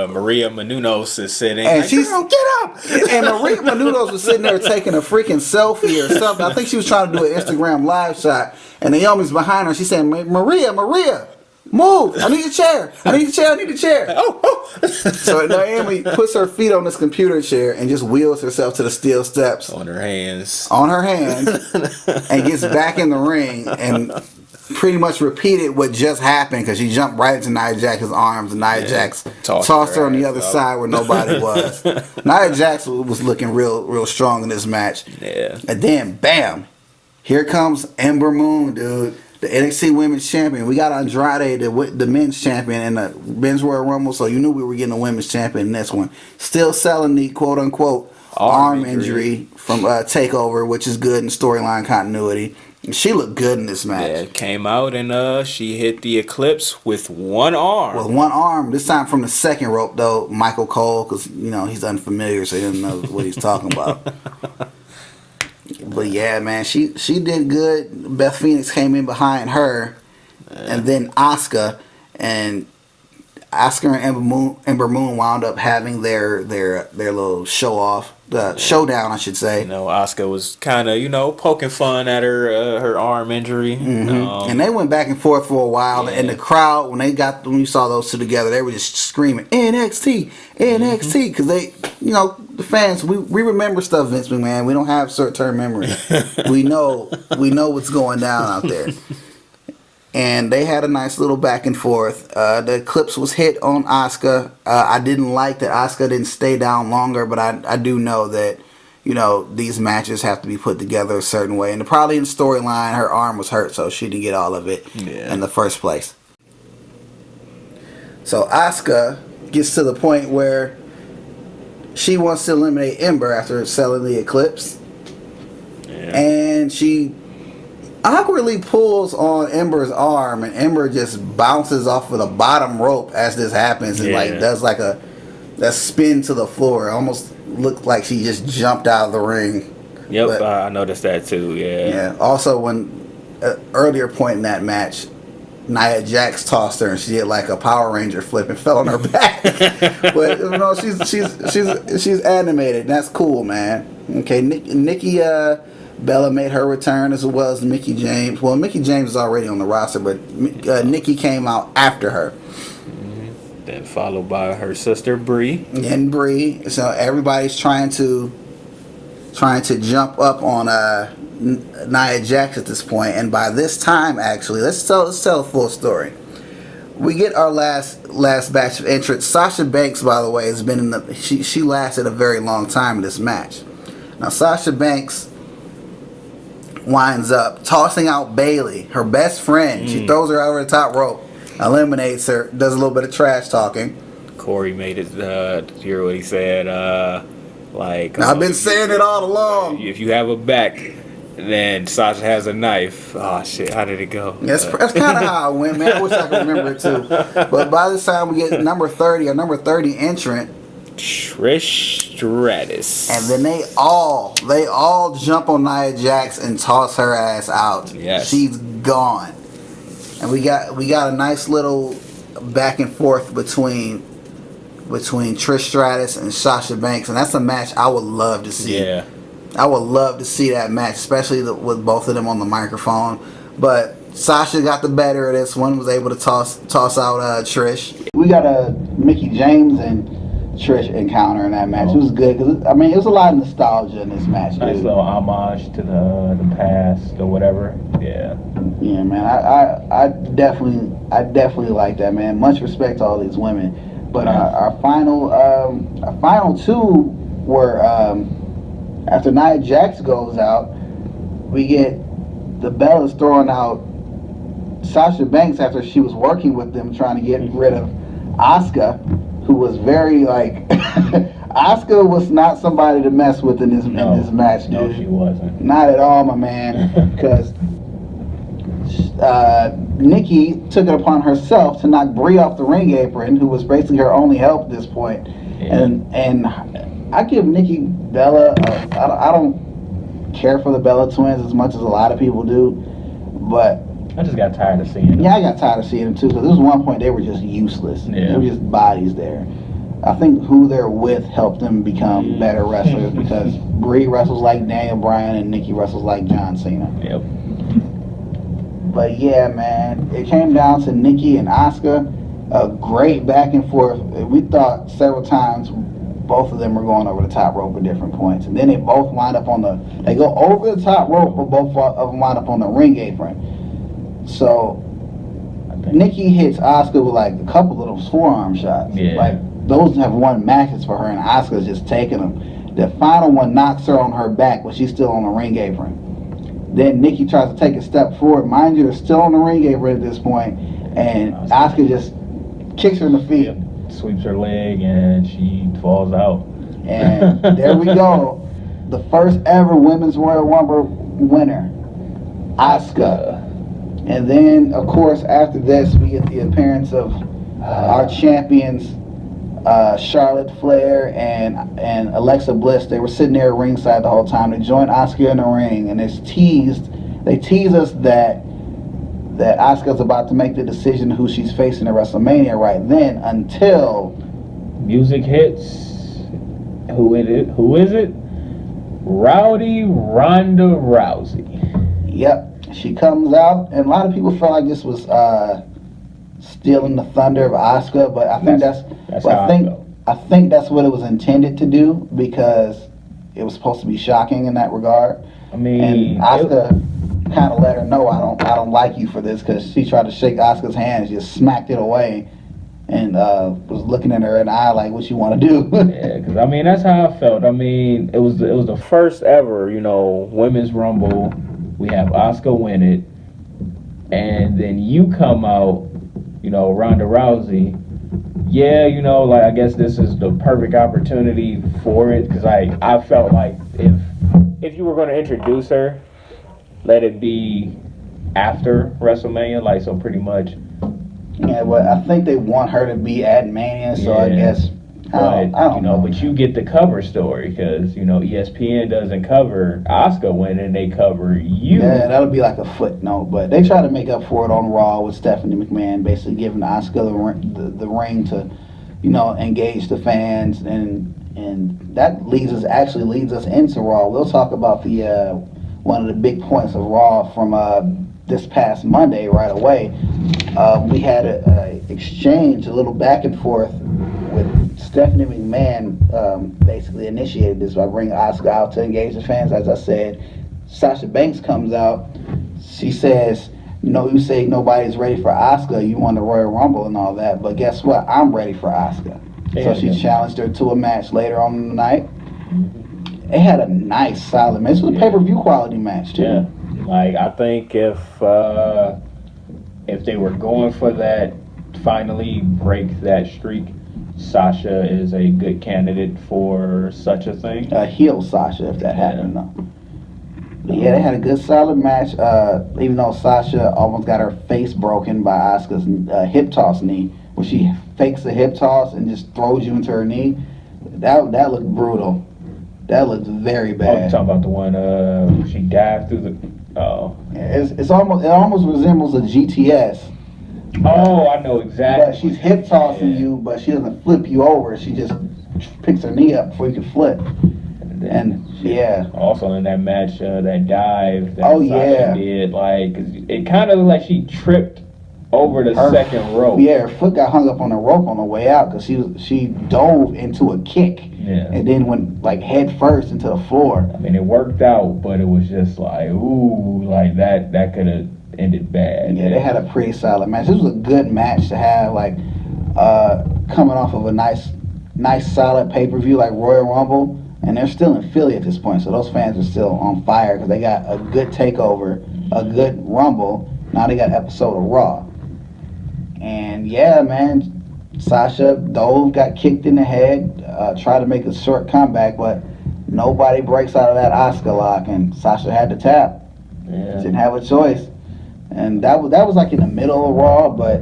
Maria Menounos is sitting. And she's like, get up! And Maria Menounos was sitting there taking a freaking selfie or something. I think she was trying to do an Instagram live shot. And Naomi's behind her. She's saying, Maria, move! I need a chair. I need a chair. Oh. So Naomi puts her feet on this computer chair and just wheels herself to the steel steps. On her hands. And gets back in the ring and pretty much repeated what just happened, because she jumped right into Nia Jax's arms, and Nia Jax tossed her on the other side where nobody was. Nia Jax was looking real strong in this match. Yeah. And then, bam, here comes Ember Moon, dude. The NXT Women's Champion. We got Andrade, the men's champion, in the men's Royal Rumble, so you knew we were getting a women's champion in this one. Still selling the quote-unquote arm injury from Takeover, which is good in storyline continuity. She looked good in this match. Yeah, came out and she hit the Eclipse with one arm. With one arm. This time from the second rope, though, Michael Cole, because, he's unfamiliar, so he doesn't know what he's talking about. But, yeah, man, she did good. Beth Phoenix came in behind her, and then Asuka. And Asuka and Ember Moon wound up having their little showdown, I should say. Asuka was kind of, poking fun at her arm injury. Mm-hmm. And they went back and forth for a while. Yeah. And the crowd, when you saw those two together, they were just screaming, NXT, NXT. Because they, the fans, we remember stuff, Vince McMahon. We don't have short-term memory. we know what's going down out there. And they had a nice little back and forth. The Eclipse was hit on Asuka. I didn't like that Asuka didn't stay down longer, but I do know that, these matches have to be put together a certain way. And probably in the storyline, her arm was hurt, so she didn't get all of it in the first place. So Asuka gets to the point where she wants to eliminate Ember after selling the Eclipse. Yeah. And she awkwardly pulls on Ember's arm, and Ember just bounces off of the bottom rope as this happens, and does that spin to the floor. It almost looked like she just jumped out of the ring. Yep, but, I noticed that too. Yeah. Also, when earlier point in that match, Nia Jax tossed her, and she did like a Power Ranger flip and fell on her back. But she's animated. And that's cool, man. Okay, Nikki. Bella made her return as well as Mickie James. Well, Mickie James is already on the roster, but Nikki came out after her. Mm-hmm. Then followed by her sister Brie. And Brie. So everybody's trying to jump up on Nia Jax at this point. And by this time, actually, let's tell the full story. We get our last batch of entrants. Sasha Banks, by the way, has been in she lasted a very long time in this match. Now Sasha Banks winds up tossing out Bayley, her best friend. She throws her over the top rope, eliminates her, does a little bit of trash talking. Corey made it, hear what he said, I've been saying it all along. If you have a back, then Sasha has a knife. Oh, shit, how did it go? That's kind of how it went, man. I wish I could remember it, too. But by this time, we get number 30 entrant, Trish Stratus. And then they all jump on Nia Jax and toss her ass out. Yes. She's gone. And we got a nice little back and forth between Trish Stratus and Sasha Banks, and that's a match I would love to see. Yeah. I would love to see that match, especially with both of them on the microphone. But Sasha got the better of this one, was able to toss out Trish. We got a Mickie James and Trish encounter in that match. It was good because it was a lot of nostalgia in this match. Nice little homage to the past or whatever. Yeah. Yeah, man. I definitely like that, man. Much respect to all these women. But our final two were after Nia Jax goes out, we get the Bellas throwing out Sasha Banks after she was working with them trying to get rid of Asuka, who was very Asuka was not somebody to mess with in this match, dude. No, she wasn't. Not at all, my man. Because Nikki took it upon herself to knock Brie off the ring apron, who was basically her only help at this point. Yeah. And I give Nikki Bella. I don't care for the Bella twins as much as a lot of people do, but I just got tired of seeing them. Yeah, I got tired of seeing them too, because there was one point they were just useless. Yeah. They were just bodies there. I think who they're with helped them become better wrestlers, because Brie wrestles like Daniel Bryan and Nikki wrestles like John Cena. Yep. But yeah, man, it came down to Nikki and Asuka. A great back and forth. We thought several times both of them were going over the top rope at different points, and then they both wind up they go over the top rope, but both of them wind up on the ring apron. So Nikki hits Asuka with like a couple of those forearm shots. Yeah. Like those have won matches for her, and Asuka's just taking them. The final one knocks her on her back, but she's still on the ring apron. Then Nikki tries to take a step forward. Mind you, they're still on the ring apron at this point, and Asuka just kicks her in the feet. Yep. Sweeps her leg, and she falls out. And there we go. The first ever Women's Royal Rumble winner, Asuka. And then, of course, after this, we get the appearance of our champions, Charlotte Flair and Alexa Bliss. They were sitting there ringside the whole time. They joined Asuka in the ring, and they tease us that Asuka's about to make the decision who she's facing at WrestleMania right then, until music hits. Who is it? Rowdy Ronda Rousey. Yep. She comes out, and a lot of people felt like this was stealing the thunder of Asuka, but I think I think that's what it was intended to do, because it was supposed to be shocking in that regard. I mean, and Asuka kind of let her know, I don't like you for this, because she tried to shake Asuka's hand and just smacked it away, and was looking at her in the eye like, what you want to do? Yeah, because I mean, that's how I felt. I mean, it was the first ever, Women's Rumble. We have Asuka win it, and then you come out, Ronda Rousey. Yeah, I guess this is the perfect opportunity for it, because I felt like if you were going to introduce her, let it be after WrestleMania, so pretty much. Yeah, but I think they want her to be at Mania, so I guess. I don't know. But you get the cover story, because ESPN doesn't cover Asuka winning; they cover you. Yeah, that'll be like a footnote. But they try to make up for it on Raw with Stephanie McMahon, basically giving Asuka the ring to, engage the fans, and that leads us into Raw. We'll talk about the one of the big points of Raw from this past Monday right away. We had a exchange, a little back and forth with Stephanie McMahon. Basically initiated this by bringing Asuka out to engage the fans. As I said, Sasha Banks comes out. She says, "No, you say nobody's ready for Asuka. You won the Royal Rumble and all that, but guess what? I'm ready for Asuka." So she challenged her to a match later on in the night. It had a nice, solid match. It was a pay-per-view quality match too. Yeah, I think if they were going for that, finally break that streak, Sasha is a good candidate for such a thing. Heel Sasha, if that happened, though. But yeah, they had a good, solid match. Even though Sasha almost got her face broken by Asuka's hip toss knee, where she fakes the hip toss and just throws you into her knee. That looked brutal. That looked very bad. Oh, you're talking about the one she dived through the. Oh. It almost resembles a GTS. Oh, I know exactly. But she's hip tossing you, but she doesn't flip you over. She just picks her knee up before you can flip. And yeah. Also in that match, that dive that Sasha did, it kind of looked like she tripped over the second rope. Yeah, her foot got hung up on the rope on the way out, because she dove into a kick. Yeah. And then went head first into the floor. I mean, it worked out, but it was just that could have ended bad. Yeah, they had a pretty solid match. This was a good match to have, coming off of a nice solid pay-per-view like Royal Rumble, and they're still in Philly at this point, so those fans are still on fire, because they got a good Takeover, a good Rumble. Now they got an episode of Raw. And yeah, man, Sasha dove, got kicked in the head, tried to make a short comeback, but nobody breaks out of that Asuka lock, and Sasha had to tap. Yeah. Didn't have a choice. And that was in the middle of Raw, but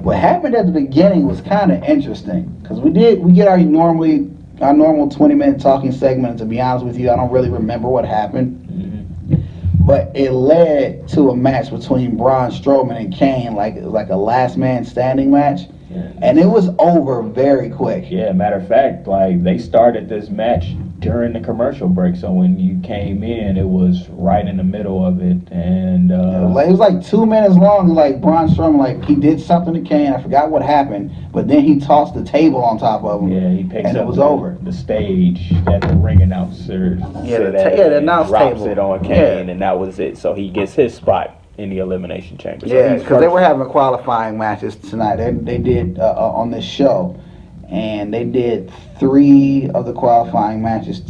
what happened at the beginning was kind of interesting, because we get our normal 20-minute talking segment, and to be honest with you, I don't really remember what happened. Mm-hmm. But it led to a match between Braun Strowman and Kane, like a last man standing match. Yeah. And it was over very quick. Yeah, matter of fact, they started this match during the commercial break, so when you came in, it was right in the middle of it, and it was 2 minutes long. Braun Strowman, he did something to Kane. I forgot what happened, but then he tossed the table on top of him. Yeah, he picks and up it was over. The stage that the ring announcer the announce drops table. It on Kane, and that was it. So he gets his spot in the Elimination Chamber. Yeah, because they were having qualifying matches tonight. They did on this show. And they did 3 of the qualifying matches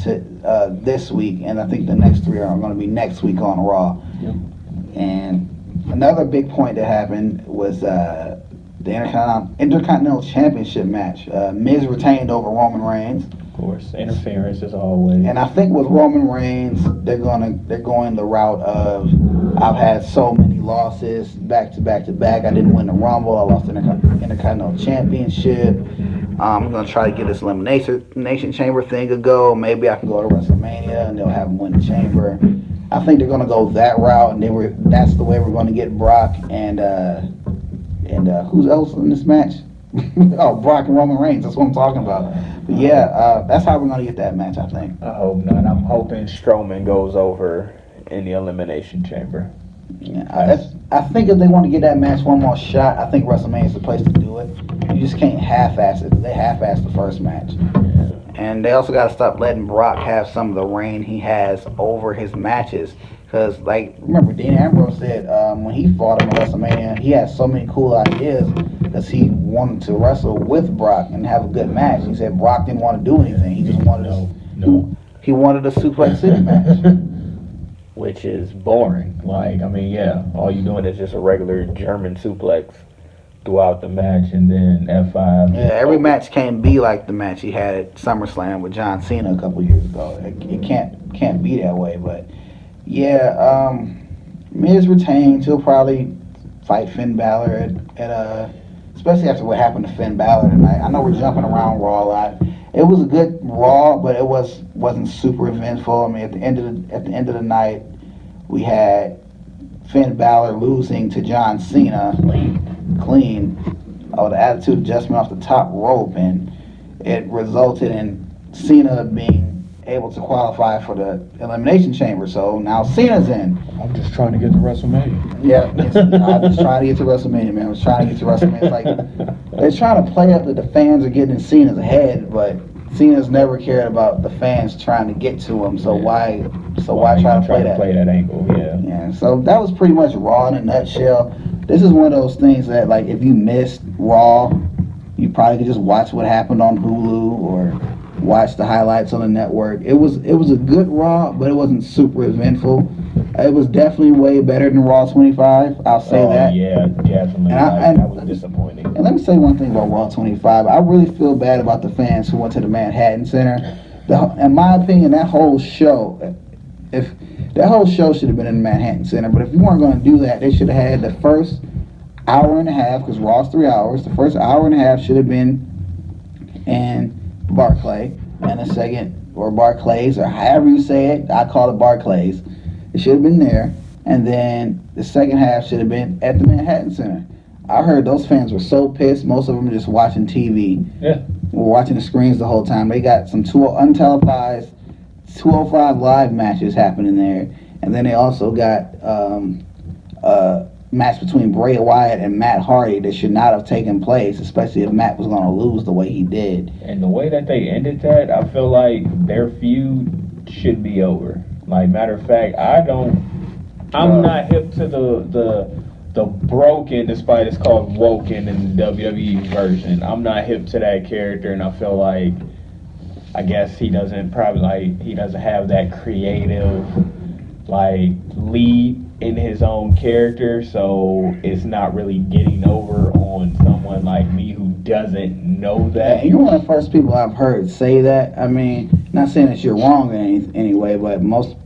this week, and I think the next 3 are going to be next week on Raw. Yep. And another big point that happened was the Intercontinental Championship match. Miz retained over Roman Reigns. course, interference is always. And I think with Roman Reigns, they're going the route of, I've had so many losses back to back to back. I didn't win the Rumble. I lost the Intercontinental Championship. I'm gonna try to get this Elimination Chamber thing to go. Maybe I can go to WrestleMania and they'll have him win the Chamber. I think they're gonna go that route, and then that's the way we're gonna get Brock and who's else in this match? Oh, Brock and Roman Reigns. That's what I'm talking about. But yeah, that's how we're gonna get that match, I think. I hope not. I'm hoping Strowman goes over in the Elimination Chamber. Yeah, I think if they want to get that match one more shot, I think WrestleMania is the place to do it. You just can't half-ass it. They half-assed the first match. Yeah. And they also got to stop letting Brock have some of the reign he has over his matches. Because, like, remember, Dean Ambrose said when he fought him at WrestleMania, he had so many cool ideas because he wanted to wrestle with Brock and have a good match. He said Brock didn't want to do anything. He just wanted he wanted a Suplex City match. Which is boring. Like, I mean, yeah, all you're doing is just a regular German suplex throughout the match, and then F5. Yeah, every match can't be like the match he had at SummerSlam with John Cena a couple years ago. It can't be that way. But yeah, Miz retained. He'll probably fight Finn Balor at especially after what happened to Finn Balor tonight. I know we're jumping around Raw a lot. It was a good Raw, but it wasn't super eventful. I mean, at the end of the night, we had Finn Balor losing to John Cena clean. The attitude adjustment off the top rope, and it resulted in Cena being able to qualify for the Elimination Chamber. So now Cena's in. I'm just trying to get to WrestleMania. Yeah, I'm just trying to get to WrestleMania, man. I was trying to get to WrestleMania. It's like they're trying to play up that the fans are getting in Cena's head, but Cena's never cared about the fans trying to get to him. So why try to play that angle? Yeah. Yeah. So that was pretty much Raw in a nutshell. This is one of those things that, like, if you missed Raw, you probably could just watch what happened on Hulu or watch the highlights on the network. It was a good Raw, but it wasn't super eventful. It was definitely way better than Raw 25. I'll say that. Yeah, definitely. And that was disappointing. And let me say one thing about Raw 25. I really feel bad about the fans who went to the Manhattan Center. In my opinion, that whole show should have been in the Manhattan Center. But if you weren't going to do that, they should have had the first hour and a half, because Raw's 3 hours. The first hour and a half should have been in Barclay, and the second, or Barclays, or however you say it, I call it Barclays. It should have been there, and then the second half should have been at the Manhattan Center. I heard those fans were so pissed. Most of them were just watching TV. Yeah, were watching the screens the whole time. They got some untelevised 205 live matches happening there, and then they also got match between Bray Wyatt and Matt Hardy that should not have taken place, especially if Matt was going to lose the way he did. And the way that they ended that, I feel like their feud should be over. Like, matter of fact, I'm not hip to the broken, despite it's called woken in the WWE version. I'm not hip to that character, and I feel like, I guess he doesn't have that creative, like, lead in his own character, so it's not really getting over on someone like me who doesn't know that. Yeah, you're one of the first people I've heard say that. I mean, not saying that you're wrong in any way, but most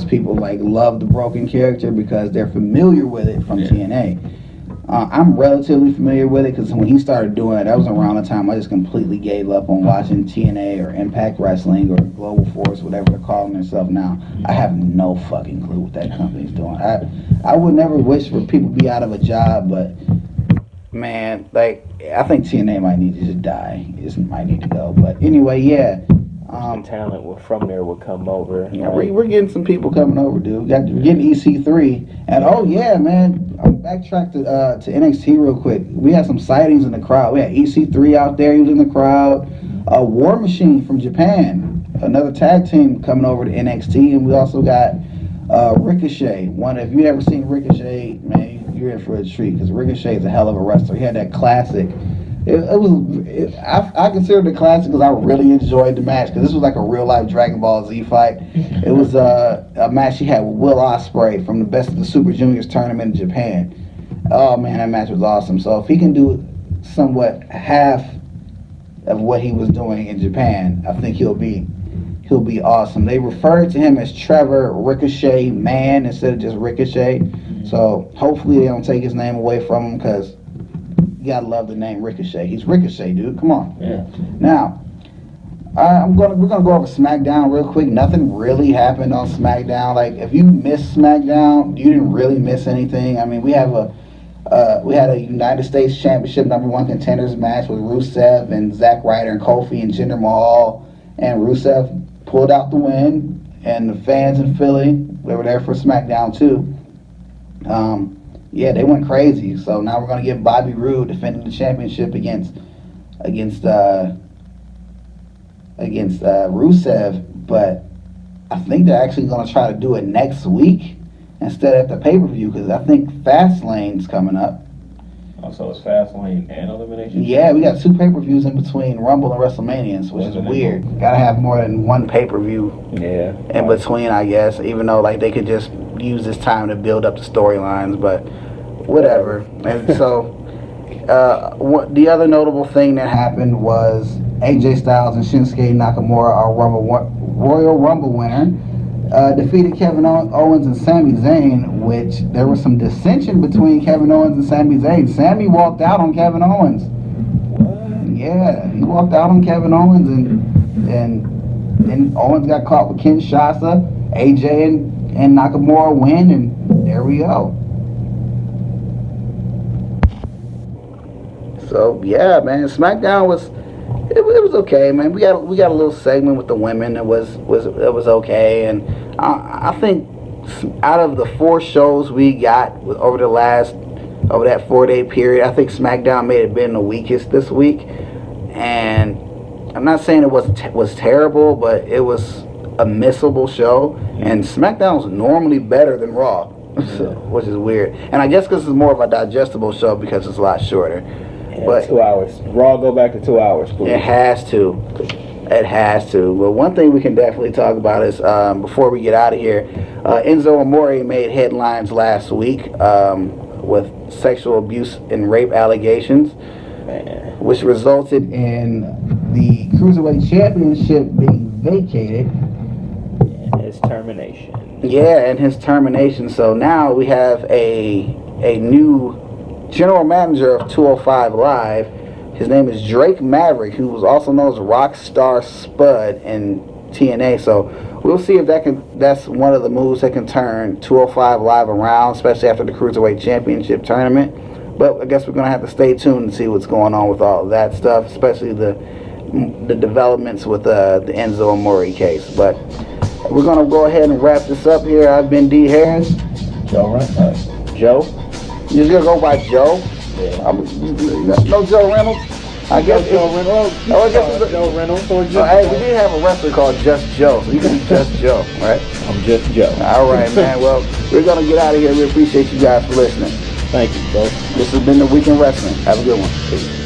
people like love the broken character because they're familiar with it from TNA. I'm relatively familiar with it because when he started doing it, that was around the time I just completely gave up on watching TNA or Impact Wrestling or Global Force, whatever they're calling themselves now. I have no fucking clue what that company's doing. I would never wish for people to be out of a job, but man, like, I think TNA might need to just die. It might need to go. But anyway, yeah. The talent from there will come over. Yeah, we're getting some people coming over, dude. We're getting EC3. And oh yeah, man, I'll backtrack to NXT real quick. We had some sightings in the crowd. We had EC3 out there. He was in the crowd. War Machine from Japan, another tag team coming over to NXT. And we also got Ricochet. If you've ever seen Ricochet, man, you're in for a treat because Ricochet is a hell of a wrestler. He had that classic. I considered it a classic because I really enjoyed the match because this was like a real life Dragon Ball Z fight. It was a match he had with Will Ospreay from the Best of the Super Juniors tournament in Japan. Oh man, that match was awesome. So if he can do somewhat half of what he was doing in Japan. I think he'll be awesome. They referred to him as Trevor Ricochet Man instead of just Ricochet. So hopefully they don't take his name away from him, because you gotta love the name Ricochet. He's Ricochet, dude. Come on. Yeah. Now, we're gonna go over SmackDown real quick. Nothing really happened on SmackDown. Like, if you missed SmackDown, you didn't really miss anything. I mean, we had a United States Championship #1 contenders match with Rusev and Zack Ryder and Kofi and Jinder Mahal, and Rusev pulled out the win. And the fans in Philly, they were there for SmackDown too. Yeah, they went crazy. So now we're gonna get Bobby Roode defending the championship against Rusev, but I think they're actually gonna try to do it next week instead of the pay-per-view, because I think Fastlane's coming up. Oh, so it's Fastlane and Elimination? Yeah, we got 2 pay-per-views in between Rumble and WrestleManias, which is weird. Gotta have more than one pay-per-view in between, I guess, even though like they could just use this time to build up the storylines, but whatever. And so the other notable thing that happened was AJ Styles and Shinsuke Nakamura, our Royal Rumble winner, defeated Kevin Owens and Sami Zayn, which there was some dissension between Kevin Owens and Sami Zayn. Sami walked out on Kevin Owens. What? Yeah, he walked out on Kevin Owens, and Owens got caught with Kinshasa. AJ and Nakamura win, and there we go. So yeah, man, SmackDown was okay, man. We got a little segment with the women that was okay, and I think out of the 4 shows we got over that 4-day period, I think SmackDown may have been the weakest this week. And I'm not saying it was terrible, but it was a missable show. And SmackDown's normally better than Raw, which is weird. And I guess because it's more of a digestible show because it's a lot shorter. Yeah, but 2 hours. Raw go back to 2 hours, please. It has to. But one thing we can definitely talk about is, before we get out of here, Enzo Amore made headlines last week with sexual abuse and rape allegations, which resulted in the Cruiserweight Championship being vacated. And his termination. Yeah, and his termination. So now we have a new general manager of 205 Live. His name is Drake Maverick, who was also known as Rockstar Spud in TNA. So we'll see if that's one of the moves that can turn 205 Live around, especially after the Cruiserweight Championship tournament. But I guess we're going to have to stay tuned and see what's going on with all of that stuff, especially the developments with the Enzo Amore case. But we're going to go ahead and wrap this up here. I've been Dee Harris. Joe? You're going to go by Joe? Yeah. No Joe Reynolds? I guess Joe Reynolds. Joe Reynolds or just hey, we did have a wrestler called Just Joe, so you can be Just Joe, right? I'm Just Joe. All right, man. Well, we're going to get out of here. We appreciate you guys for listening. Thank you, folks. This has been The Week in Wrestling. Have a good one. Peace.